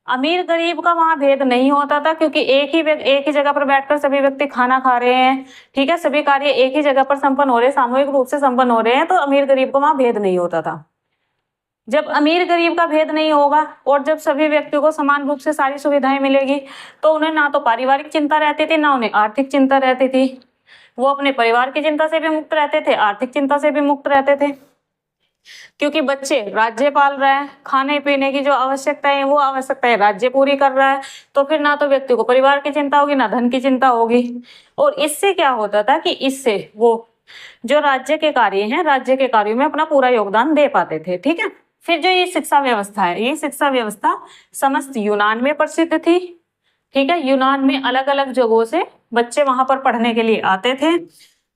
अमीर गरीब का वहां भेद नहीं होता था, क्योंकि एक ही जगह पर बैठकर सभी व्यक्ति खाना खा रहे हैं, ठीक है, सभी कार्य एक ही जगह पर संपन्न हो रहे हैं, सामूहिक रूप से संपन्न हो रहे हैं, तो अमीर गरीब का वहां भेद नहीं होता था। जब अमीर गरीब का भेद नहीं होगा और जब सभी व्यक्तियों को समान रूप से सारी सुविधाएं मिलेगी, तो उन्हें ना तो पारिवारिक चिंता रहती थी, ना उन्हें आर्थिक चिंता रहती थी। वो अपने परिवार की चिंता से भी मुक्त रहते थे, आर्थिक चिंता से भी मुक्त रहते थे, क्योंकि बच्चे राज्य पाल रहे हैं, खाने पीने की जो आवश्यकताएं है वो आवश्यकताएं राज्य पूरी कर रहा है, तो फिर ना तो व्यक्ति को परिवार की चिंता होगी, ना धन की चिंता होगी। और इससे क्या होता था कि इससे वो जो राज्य के कार्य हैं, राज्य के कार्यों में अपना पूरा योगदान दे पाते थे, ठीक है। फिर जो ये शिक्षा व्यवस्था है, ये शिक्षा व्यवस्था समस्त यूनान में प्रसिद्ध थी, ठीक है। यूनान में अलग अलग जगहों से बच्चे वहां पर पढ़ने के लिए आते थे।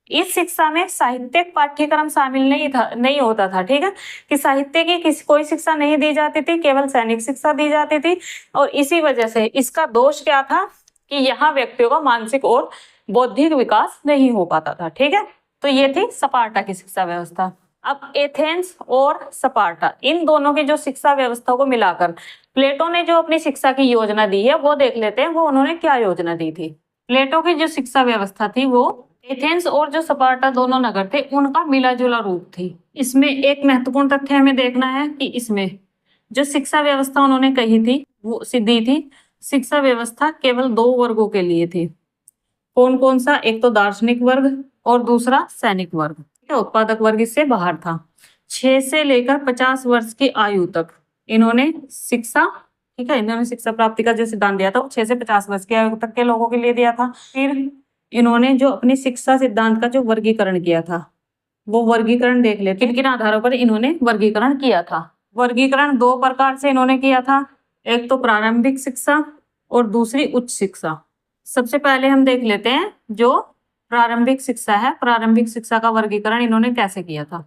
इस शिक्षा में साहित्यिक पाठ्यक्रम शामिल नहीं होता था, ठीक है, कि साहित्य की कोई शिक्षा नहीं दी जाती थी, केवल सैनिक शिक्षा दी जाती थी। और इसी वजह से इसका दोष क्या था कि यहाँ व्यक्तियों का मानसिक और बौद्धिक विकास नहीं हो पाता था, ठीक है। तो ये थी स्पार्टा की शिक्षा व्यवस्था। अब एथेंस और स्पार्टा, इन दोनों की जो शिक्षा व्यवस्था को मिलाकर प्लेटो ने जो अपनी शिक्षा की योजना दी है वो देख लेते हैं, वो उन्होंने क्या योजना दी थी। प्लेटो की जो शिक्षा व्यवस्था थी वो एथेंस और जो स्पार्टा दोनों नगर थे उनका मिला जुला रूप थी। इसमें एक महत्वपूर्ण तथ्य हमें देखना है कि इसमें जो शिक्षा व्यवस्था उन्होंने कही थी वो दी थी, शिक्षा व्यवस्था केवल 2 वर्गों के लिए थी। कौन कौन सा? एक तो दार्शनिक वर्ग और दूसरा सैनिक वर्ग, उत्पादक वर्ग इससे बाहर था। 6 से लेकर 50 वर्ष की आयु तक इन्होंने शिक्षा, ठीक है, इन्होंने शिक्षा प्राप्ति का जो सिद्धांत दिया था वो 6 से 50 वर्ष की आयु तक के लोगों के लिए दिया था। फिर इन्होंने जो अपनी शिक्षा सिद्धांत का जो वर्गीकरण किया था वो वर्गीकरण देख लेते, किन किन आधारों पर इन्होंने वर्गीकरण किया था। वर्गीकरण 2 प्रकार से इन्होंने किया था, एक तो प्रारंभिक शिक्षा और दूसरी उच्च शिक्षा। सबसे पहले हम देख लेते हैं जो प्रारंभिक शिक्षा है, प्रारंभिक शिक्षा का वर्गीकरण इन्होंने कैसे किया था।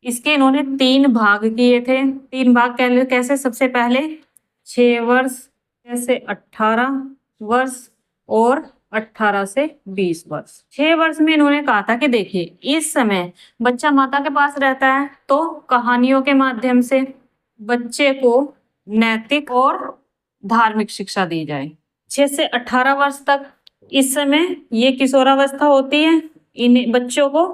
इसके इन्होंने 3 भाग किए थे। 3 भाग कैसे? सबसे पहले 6 वर्ष से 18 वर्ष और 18 से 20 वर्ष। 6 वर्ष में इन्होंने कहा था कि देखिए, इस समय बच्चा माता के पास रहता है, तो कहानियों के माध्यम से बच्चे को नैतिक और धार्मिक शिक्षा दी जाए। 6 से 18 वर्ष तक इस समय ये किशोरावस्था होती है, इन बच्चों को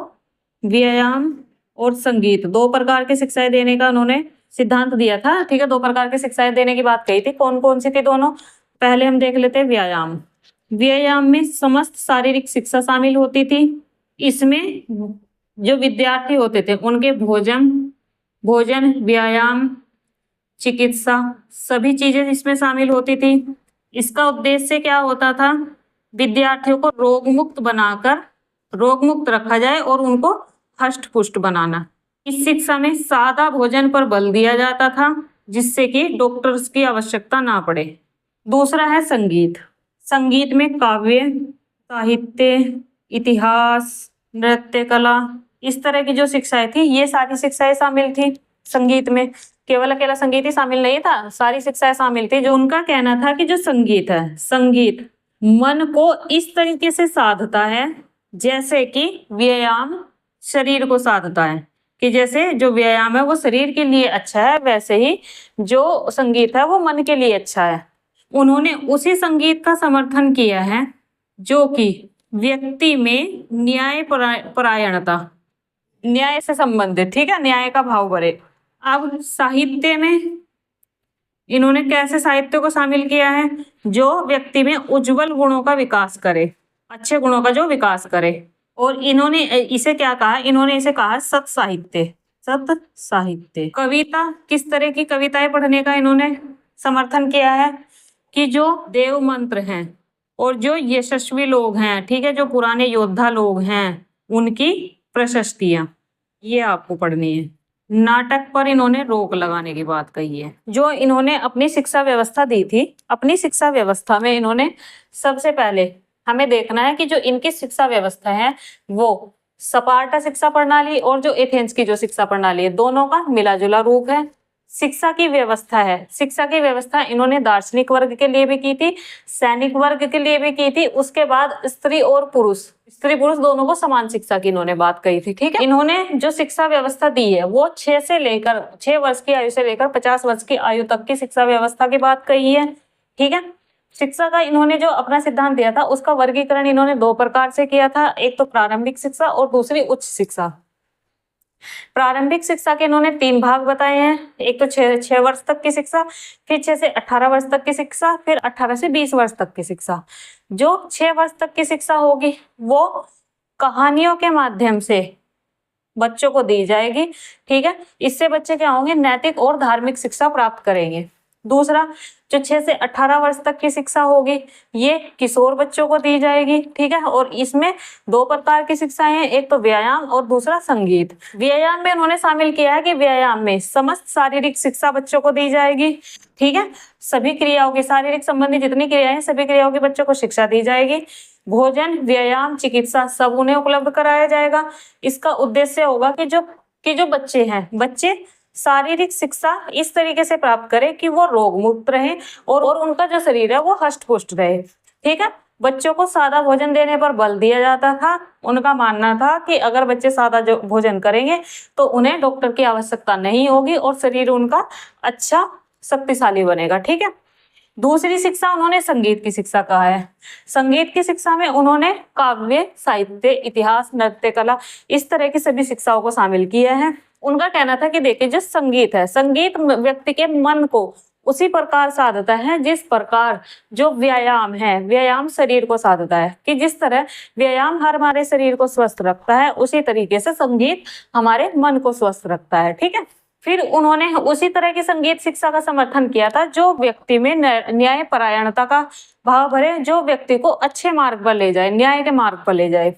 व्यायाम और संगीत 2 प्रकार की शिक्षाएं देने का उन्होंने सिद्धांत दिया था, ठीक है। 2 प्रकार की शिक्षाएं देने की बात कही थी। कौन कौन सी थी दोनों? पहले हम देख लेते हैं व्यायाम। व्यायाम में समस्त शारीरिक शिक्षा शामिल होती थी। इसमें जो विद्यार्थी होते थे उनके भोजन, व्यायाम, चिकित्सा, सभी चीजें इसमें शामिल होती थी। इसका उद्देश्य क्या होता था? विद्यार्थियों को रोग मुक्त रखा जाए और उनको हष्ट पुष्ट बनाना। इस शिक्षा में सादा भोजन पर बल दिया जाता था, जिससे कि डॉक्टर्स की आवश्यकता ना पड़े। दूसरा है संगीत। संगीत में काव्य, साहित्य, इतिहास, नृत्य कला, इस तरह की जो शिक्षाएं थी, ये सारी शिक्षाएं शामिल थी संगीत में। केवल अकेला संगीत ही शामिल नहीं था, सारी शिक्षाएं शामिल थी। जो उनका कहना था कि जो संगीत है, संगीत मन को इस तरीके से साधता है जैसे कि व्यायाम शरीर को साधता है, कि जैसे जो व्यायाम है वो शरीर के लिए अच्छा है, वैसे ही जो संगीत है वो मन के लिए अच्छा है। उन्होंने उसी संगीत का समर्थन किया है जो कि व्यक्ति में न्याय परायणता, न्याय से संबंधित, ठीक है, न्याय का भाव भरे। अब साहित्य में इन्होंने कैसे साहित्य को शामिल किया है? जो व्यक्ति में उज्जवल गुणों का विकास करे, अच्छे गुणों का जो विकास करे। और इन्होंने इसे क्या कहा? इन्होंने इसे कहा सत साहित्य। सत साहित्य। कविता, किस तरह की कविताएं पढ़ने का इन्होंने समर्थन किया है? कि जो देव मंत्र हैं और जो यशस्वी लोग हैं, ठीक है, जो पुराने योद्धा लोग हैं, उनकी प्रशस्तियां, ये आपको पढ़नी है। नाटक पर इन्होंने रोक लगाने की बात कही है। जो इन्होंने अपनी शिक्षा व्यवस्था दी थी, अपनी शिक्षा व्यवस्था में इन्होंने सबसे पहले हमें देखना है कि जो इनकी शिक्षा व्यवस्था है वो स्पार्टा शिक्षा प्रणाली और जो एथेंस की जो शिक्षा प्रणाली है, दोनों का मिला जुला रूप है। शिक्षा की व्यवस्था है, शिक्षा की व्यवस्था इन्होंने दार्शनिक वर्ग के लिए भी की थी, सैनिक वर्ग के लिए भी की थी। उसके बाद स्त्री और पुरुष, स्त्री पुरुष दोनों को समान शिक्षा की इन्होंने बात कही थी, ठीक है। इन्होंने जो शिक्षा व्यवस्था दी है वो 6 वर्ष की आयु से लेकर 50 वर्ष की आयु तक की शिक्षा व्यवस्था की बात कही है, ठीक है। शिक्षा का इन्होंने जो अपना सिद्धांत दिया था उसका वर्गीकरण इन्होंने 2 प्रकार से किया था, एक तो प्रारंभिक शिक्षा और दूसरी उच्च शिक्षा। प्रारंभिक शिक्षा के इन्होंने 3 भाग बताए हैं, एक तो 6 वर्ष तक की शिक्षा, फिर 6 से 18 वर्ष तक की शिक्षा, फिर 18 से 20 वर्ष तक की शिक्षा। जो 6 वर्ष तक की शिक्षा होगी वो कहानियों के माध्यम से बच्चों को दी जाएगी, ठीक है। इससे बच्चे क्या होंगे? नैतिक और धार्मिक शिक्षा प्राप्त करेंगे। दूसरा, जो 6 से 18 वर्ष तक की शिक्षा होगी ये किशोर बच्चों को दी जाएगी, ठीक है। और इसमें 2 प्रकार की शिक्षाएं हैं, एक तो व्यायाम और दूसरा संगीत। व्यायाम में उन्होंने शामिल किया है कि व्यायाम में समस्त शारीरिक शिक्षा बच्चों को दी जाएगी, ठीक है। सभी क्रियाओं की, शारीरिक संबंधी जितनी क्रियाएं हैं सभी क्रियाओं की बच्चों को शिक्षा दी जाएगी। भोजन, व्यायाम, चिकित्सा सब उन्हें उपलब्ध कराया जाएगा। इसका उद्देश्य होगा कि जो बच्चे हैं, बच्चे शारीरिक शिक्षा इस तरीके से प्राप्त करें कि वो रोग मुक्त रहे और उनका जो शरीर है वो हष्ट पुष्ट रहे, ठीक है। बच्चों को सादा भोजन देने पर बल दिया जाता था। उनका मानना था कि अगर बच्चे सादा जो भोजन करेंगे तो उन्हें डॉक्टर की आवश्यकता नहीं होगी और शरीर उनका अच्छा शक्तिशाली बनेगा, ठीक है। दूसरी शिक्षा उन्होंने संगीत की शिक्षा कहा है। संगीत की शिक्षा में उन्होंने काव्य, साहित्य, इतिहास, नृत्य कला, इस तरह की सभी शिक्षाओं को शामिल किया है। उनका कहना था कि देखिए जो संगीत है, संगीत व्यक्ति के मन को उसी प्रकार साधता है जिस प्रकार जो व्यायाम है, व्यायाम शरीर को साधता है। कि जिस तरह व्यायाम हमारे शरीर को स्वस्थ रखता है उसी तरीके से संगीत हमारे मन को स्वस्थ रखता है, ठीक है। फिर उन्होंने उसी तरह की संगीत शिक्षा का समर्थन किया था जो व्यक्ति में न्याय परायणता का भाव भरे, जो व्यक्ति को अच्छे मार्ग पर ले जाए, न्याय के मार्ग पर ले जाए।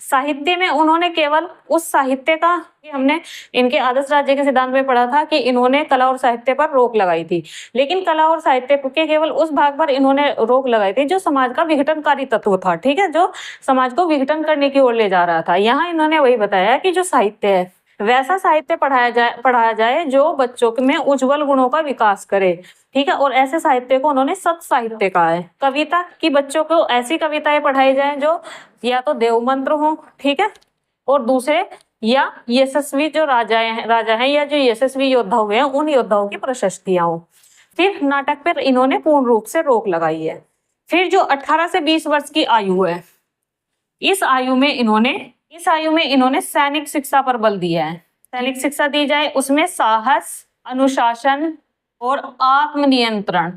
साहित्य में उन्होंने केवल उस साहित्य का, हमने इनके आदर्श राज्य के सिद्धांत में पढ़ा था कि इन्होंने कला और साहित्य पर रोक लगाई थी, लेकिन कला और साहित्य के केवल उस भाग पर इन्होंने रोक लगाई थी जो समाज का विघटनकारी तत्व था, ठीक है, जो समाज को विघटन करने की ओर ले जा रहा था। यहाँ इन्होंने वही बताया कि जो साहित्य है वैसा साहित्य पढ़ाया जाए जो बच्चों में उज्जवल गुणों का विकास करे, ठीक है। और ऐसे साहित्य को उन्होंने सत साहित्य कहा है। कविता की बच्चों को ऐसी कविताएं पढ़ाई जाए जो या तो देव मंत्र हो, ठीक है, और दूसरे या यशस्वी जो राजा हैं या जो यशस्वी योद्धा हुए हैं उन योद्धाओं की प्रशस्तियां हो। फिर नाटक पर इन्होंने पूर्ण रूप से रोक लगाई है। फिर जो 18 से 20 वर्ष की आयु है, इस आयु में इन्होंने सैनिक शिक्षा पर बल दिया है। सैनिक शिक्षा दी जाए, उसमें साहस, अनुशासन और आत्मनियंत्रण,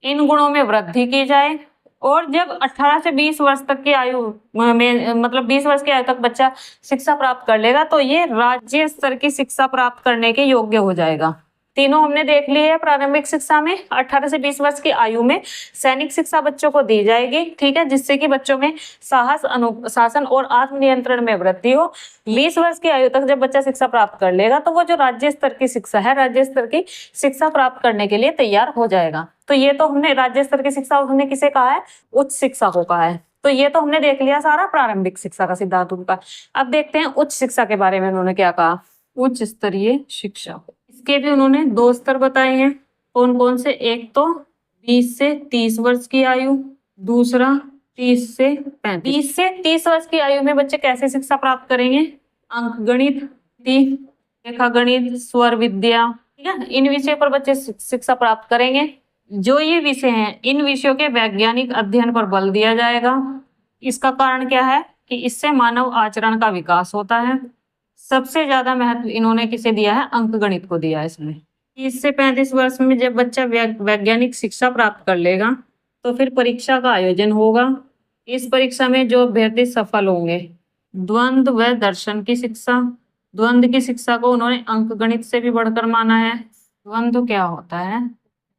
इन गुणों में वृद्धि की जाए। और जब 18 से 20 वर्ष तक की आयु में, मतलब 20 वर्ष की आयु तक बच्चा शिक्षा प्राप्त कर लेगा तो ये राज्य स्तर की शिक्षा प्राप्त करने के योग्य हो जाएगा। तीनों हमने देख ली है। प्रारंभिक शिक्षा में 18 से 20 वर्ष की आयु में सैनिक शिक्षा बच्चों को दी जाएगी, ठीक है, जिससे कि बच्चों में साहस, अनुशासन और आत्मनियंत्रण में वृद्धि हो। 20 वर्ष की आयु तक जब बच्चा शिक्षा प्राप्त कर लेगा तो वो जो राज्य स्तर की शिक्षा है, राज्य स्तर की शिक्षा प्राप्त करने के लिए तैयार हो जाएगा। तो ये तो हमने राज्य स्तर की शिक्षा, हमने किसे कहा है, उच्च शिक्षा को कहा है। तो ये तो हमने देख लिया सारा प्रारंभिक शिक्षा का सिद्धांत उनका। अब देखते हैं उच्च शिक्षा के बारे में उन्होंने क्या कहा। उच्च स्तरीय शिक्षा, इसके भी उन्होंने 2 स्तर बताए हैं। कौन कौन से? एक तो 20 से 30 वर्ष की आयु, दूसरा 30 से 35। 20 से 30 वर्ष की आयु में बच्चे कैसे शिक्षा प्राप्त करेंगे? अंक गणित, रेखा गणित, स्वर विद्या, ठीक है, इन विषयों पर बच्चे शिक्षा प्राप्त करेंगे। जो ये विषय हैं, इन विषयों के वैज्ञानिक अध्ययन पर बल दिया जाएगा। इसका कारण क्या है कि इससे मानव आचरण का विकास होता है। सबसे ज्यादा महत्व इन्होंने किसे दिया है? अंक गणित को दिया है इसमें। 30 से 35 वर्ष में जब बच्चा वैज्ञानिक शिक्षा प्राप्त कर लेगा तो फिर परीक्षा का आयोजन होगा। इस परीक्षा में जो अभ्यर्थी सफल होंगे, द्वंद्व व दर्शन की शिक्षा, द्वंद्व की शिक्षा को उन्होंने अंक गणित से भी बढ़कर माना है। द्वंद्व क्या होता है?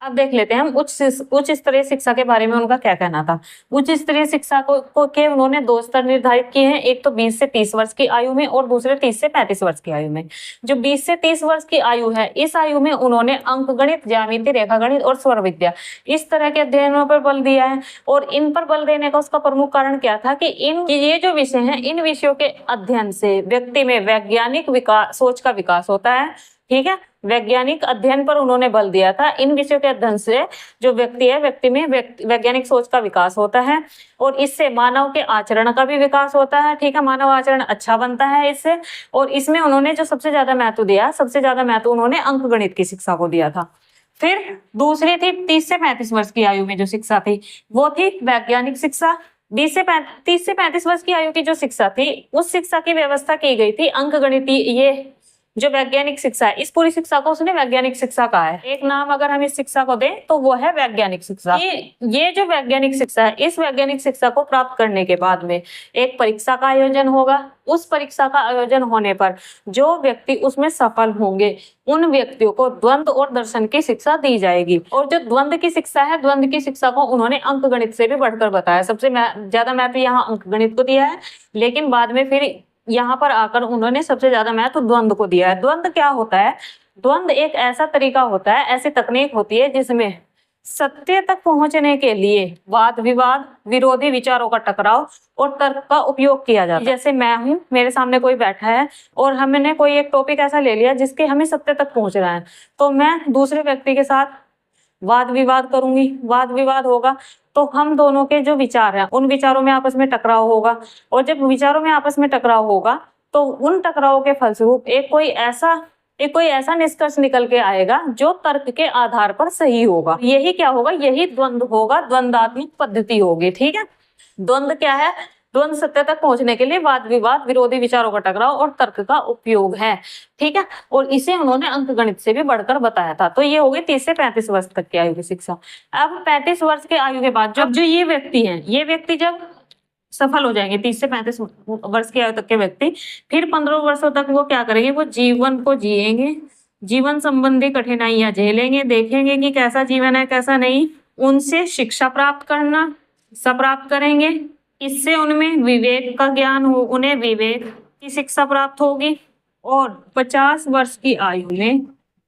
अब देख लेते हैं हम उच्च स्तरीय शिक्षा के बारे में उनका क्या कहना था। उच्च स्तरीय शिक्षा को के उन्होंने 2 स्तर निर्धारित किए हैं, एक तो 20 से 30 वर्ष की आयु में और दूसरे 30 से 35 वर्ष की आयु में। जो 20 से 30 वर्ष की आयु है, इस आयु में उन्होंने अंक गणित, ज्यामिति, रेखा गणित और स्वर विद्या, इस तरह के अध्ययनों पर बल दिया है। और इन पर बल देने का उसका प्रमुख कारण क्या था कि ये जो विषय हैं, इन विषयों के अध्ययन से व्यक्ति में वैज्ञानिक विकास, सोच का विकास होता है, ठीक है। वैज्ञानिक अध्ययन पर उन्होंने बल दिया था। इन विषयों के अध्ययन से जो व्यक्ति है, व्यक्ति में वैज्ञानिक सोच का विकास होता है और इससे मानव के आचरण का भी विकास होता है, ठीक है, मानव आचरण अच्छा बनता है इससे। और इसमें उन्होंने जो सबसे ज्यादा महत्व दिया, सबसे ज्यादा महत्व उन्होंने अंक गणित की शिक्षा को दिया था। फिर दूसरी थी 30 से 35 वर्ष की आयु में जो शिक्षा थी, वो थी वैज्ञानिक शिक्षा। 30 से 35 वर्ष की आयु की जो शिक्षा थी, उस शिक्षा की व्यवस्था की गई थी अंक गणित। ये जो वैज्ञानिक शिक्षा है, इस पूरी शिक्षा को उसने वैज्ञानिक शिक्षा कहा है। एक नाम अगर हम इस शिक्षा को दें तो वो है वैज्ञानिक शिक्षा। ये जो वैज्ञानिक शिक्षा है, इस वैज्ञानिक शिक्षा को प्राप्त करने के बाद में एक परीक्षा का आयोजन होगा। उस परीक्षा का आयोजन होने पर जो व्यक्ति उसमें सफल होंगे, उन व्यक्तियों को द्वंद्व और दर्शन की शिक्षा दी जाएगी। और जो द्वंद्व की शिक्षा है, द्वंद्व की शिक्षा को उन्होंने अंक गणित से भी बढ़कर बताया। सबसे ज्यादा महत्व यहाँ अंक गणित को दिया है, लेकिन बाद में फिर यहाँ पर आकर उन्होंने सबसे ज्यादा महत्व द्वंद्व को दिया है। द्वंद्व क्या होता है? द्वंद्व एक ऐसा तरीका होता है, ऐसी तकनीक होती है जिसमें सत्य तक पहुंचने के लिए वाद विवाद, विरोधी विचारों का टकराव और तर्क का उपयोग किया जाता है। जैसे मैं हूँ, मेरे सामने कोई बैठा है और हमने कोई एक टॉपिक ऐसा ले लिया जिसके हमें सत्य तक पहुंचना है, तो मैं दूसरे व्यक्ति के साथ वाद विवाद करूंगी, वाद विवाद होगा तो हम दोनों के जो विचार हैं, उन विचारों में आपस में टकराव होगा। और जब विचारों में आपस में टकराव होगा तो उन टकराव के फलस्वरूप एक कोई ऐसा निष्कर्ष निकल के आएगा जो तर्क के आधार पर सही होगा। यही क्या होगा? यही द्वंद्व होगा, द्वंद्वात्मक पद्धति होगी, ठीक है। द्वंद्व क्या है? द्वंद्व सत्य तक पहुंचने के लिए वाद विवाद, विरोधी विचारों का टकराव और तर्क का उपयोग है, ठीक है। और इसे उन्होंने अंक गणित से भी बढ़कर बताया था। तो ये हो गई 30 से 35 वर्ष तक की आयु की शिक्षा। अब 35 वर्ष के आयु के बाद जो ये व्यक्ति हैं, ये व्यक्ति जब सफल हो जाएंगे, 30 से 35 वर्ष की आयु तक के व्यक्ति, फिर 15 वर्षों तक वो क्या करेंगे? वो जीवन को जिएंगे, जीवन संबंधी कठिनाइयां झेलेंगे, देखेंगे कि कैसा जीवन है कैसा नहीं। उनसे शिक्षा प्राप्त करेंगे। इससे उनमें विवेक का ज्ञान हो, उन्हें विवेक की शिक्षा प्राप्त होगी और 50 वर्ष की आयु में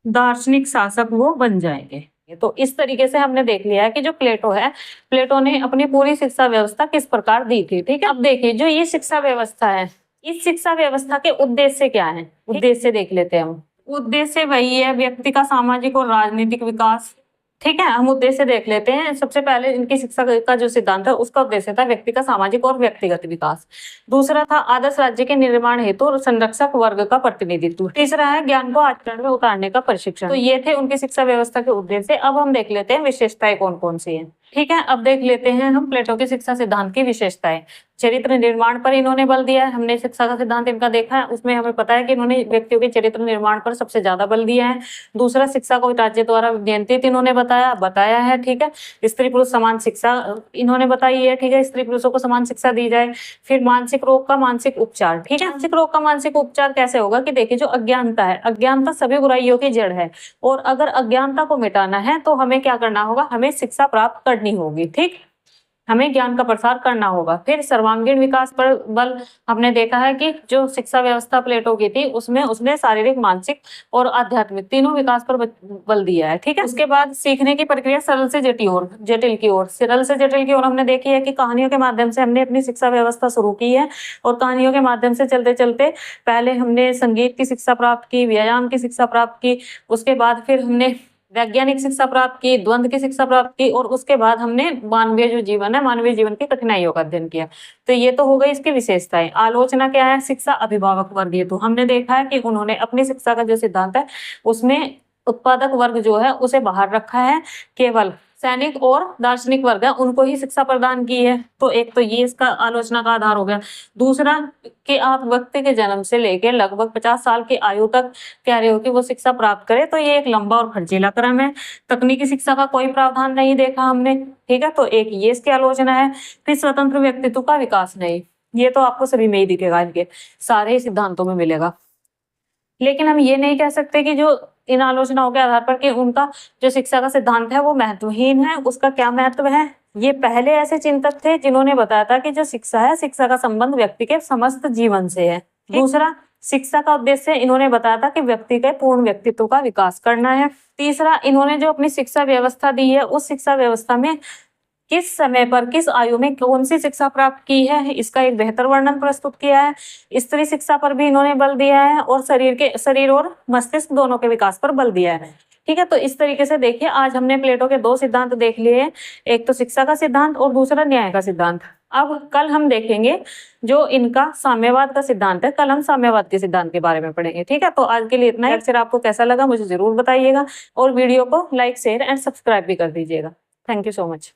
दार्शनिक शासक वो बन जाएंगे। तो इस तरीके से हमने देख लिया है कि जो प्लेटो है, प्लेटो ने अपनी पूरी शिक्षा व्यवस्था किस प्रकार दी थी, ठीक है। अब देखिए जो ये शिक्षा व्यवस्था है, इस शिक्षा व्यवस्था के उद्देश्य क्या है? उद्देश्य देख लेते हैं हम। उद्देश्य वही है व्यक्ति का सामाजिक और राजनीतिक विकास, ठीक है। हम उद्देश्य देख लेते हैं। सबसे पहले इनकी शिक्षा का जो सिद्धांत है उसका उद्देश्य था व्यक्ति का सामाजिक और व्यक्तिगत विकास। दूसरा था आदर्श राज्य के निर्माण हेतु संरक्षक वर्ग का प्रतिनिधित्व। तीसरा है ज्ञान को आचरण में उतारने का प्रशिक्षण। तो ये थे उनकी शिक्षा व्यवस्था के उद्देश्य। अब हम देख लेते हैं विशेषताएं कौन कौन सी हैं। ठीक है, अब देख लेते हैं हम प्लेटो की शिक्षा सिद्धांत की विशेषताएं। चरित्र निर्माण पर इन्होंने बल दिया है। हमने शिक्षा का सिद्धांत इनका देखा है, उसमें हमें पता है कि इन्होंने व्यक्तियों के चरित्र निर्माण पर सबसे ज्यादा बल दिया है। दूसरा, शिक्षा को राज्य द्वारा नियंत्रित इन्होंने बताया है। ठीक है, स्त्री पुरुष समान शिक्षा इन्होंने बताई है। ठीक है, स्त्री पुरुषों को समान शिक्षा दी जाए। फिर मानसिक रोग का मानसिक उपचार। ठीक है, मानसिक रोग का मानसिक उपचार कैसे होगा कि देखिए, जो अज्ञानता है, अज्ञानता सभी बुराइयों की जड़ है, और अगर अज्ञानता को मिटाना है तो हमें क्या करना होगा, हमें शिक्षा प्राप्त करनी होगी। ठीक, हमें ज्ञान का प्रसार करना होगा। फिर सर्वांगीण विकास पर बल हमने देखा है कि जो शिक्षा व्यवस्था प्लेटो की थी उसमें उसने शारीरिक, मानसिक और आध्यात्मिक तीनों विकास पर बल दिया है। ठीक है, उसके बाद सीखने की प्रक्रिया सरल से जटिल की ओर, सरल से जटिल की ओर हमने देखी है कि कहानियों के माध्यम से हमने अपनी शिक्षा व्यवस्था शुरू की है, और कहानियों के माध्यम से चलते चलते पहले हमने संगीत की शिक्षा प्राप्त की, व्यायाम की शिक्षा प्राप्त की, उसके बाद फिर हमने वैज्ञानिक शिक्षा प्राप्त की, द्वंद्व की शिक्षा प्राप्त की, और उसके बाद हमने मानवीय जो जीवन है, मानवीय जीवन की कठिनाइयों का अध्ययन किया। तो ये तो हो गई इसकी विशेषताएं। आलोचना क्या है, शिक्षा अभिभावक वर्ग। ये तो हमने देखा है कि उन्होंने अपनी शिक्षा का जो सिद्धांत है उसमें उत्पादक वर्ग जो है उसे बाहर रखा है, केवल सैनिक और दार्शनिक वर्ग है उनको ही शिक्षा प्रदान की है। तो एक तो ये इसका आलोचना का आधार हो गया। दूसरा, कि आप व्यक्ति के जन्म से लेकर लगभग 50 साल की आयु तक कह रहे हो कि वो शिक्षा प्राप्त करे, तो ये एक लंबा और खर्चीला क्रम है। तकनीकी शिक्षा का कोई प्रावधान नहीं देखा हमने। ठीक है, तो एक ये इसकी आलोचना है। फिर स्वतंत्र व्यक्तित्व का विकास नहीं, ये तो आपको सभी में ही दिखेगा, इनके सारे सिद्धांतों में मिलेगा। लेकिन हम ये नहीं कह सकते कि जो इन आलोचनाओं के आधार पर कि उनका जो शिक्षा का सिद्धांत है वो महत्वहीन है। उसका क्या महत्व है, ये पहले ऐसे चिंतक थे जिन्होंने बताया था कि जो शिक्षा है, शिक्षा का संबंध व्यक्ति के समस्त जीवन से है। दूसरा, शिक्षा का उद्देश्य इन्होंने बताया था कि व्यक्ति के पूर्ण व्यक्तित्व का विकास करना है। तीसरा, इन्होंने जो अपनी शिक्षा व्यवस्था दी है उस शिक्षा व्यवस्था में किस समय पर, किस आयु में कौन सी शिक्षा प्राप्त की है, इसका एक बेहतर वर्णन प्रस्तुत किया है। स्त्री शिक्षा पर भी इन्होंने बल दिया है, और शरीर और मस्तिष्क दोनों के विकास पर बल दिया है। ठीक है, तो इस तरीके से देखिए, आज हमने प्लेटो के दो सिद्धांत देख लिए हैं, एक तो शिक्षा का सिद्धांत और दूसरा न्याय का सिद्धांत। अब कल हम देखेंगे जो इनका साम्यवाद का सिद्धांत है, कल हम साम्यवाद के सिद्धांत के बारे में पढ़ेंगे। ठीक है, तो आज के लिए इतना ही। लेक्चर आपको कैसा लगा मुझे जरूर बताइएगा, और वीडियो को लाइक, शेयर एंड सब्सक्राइब भी कर दीजिएगा। Thank you so much.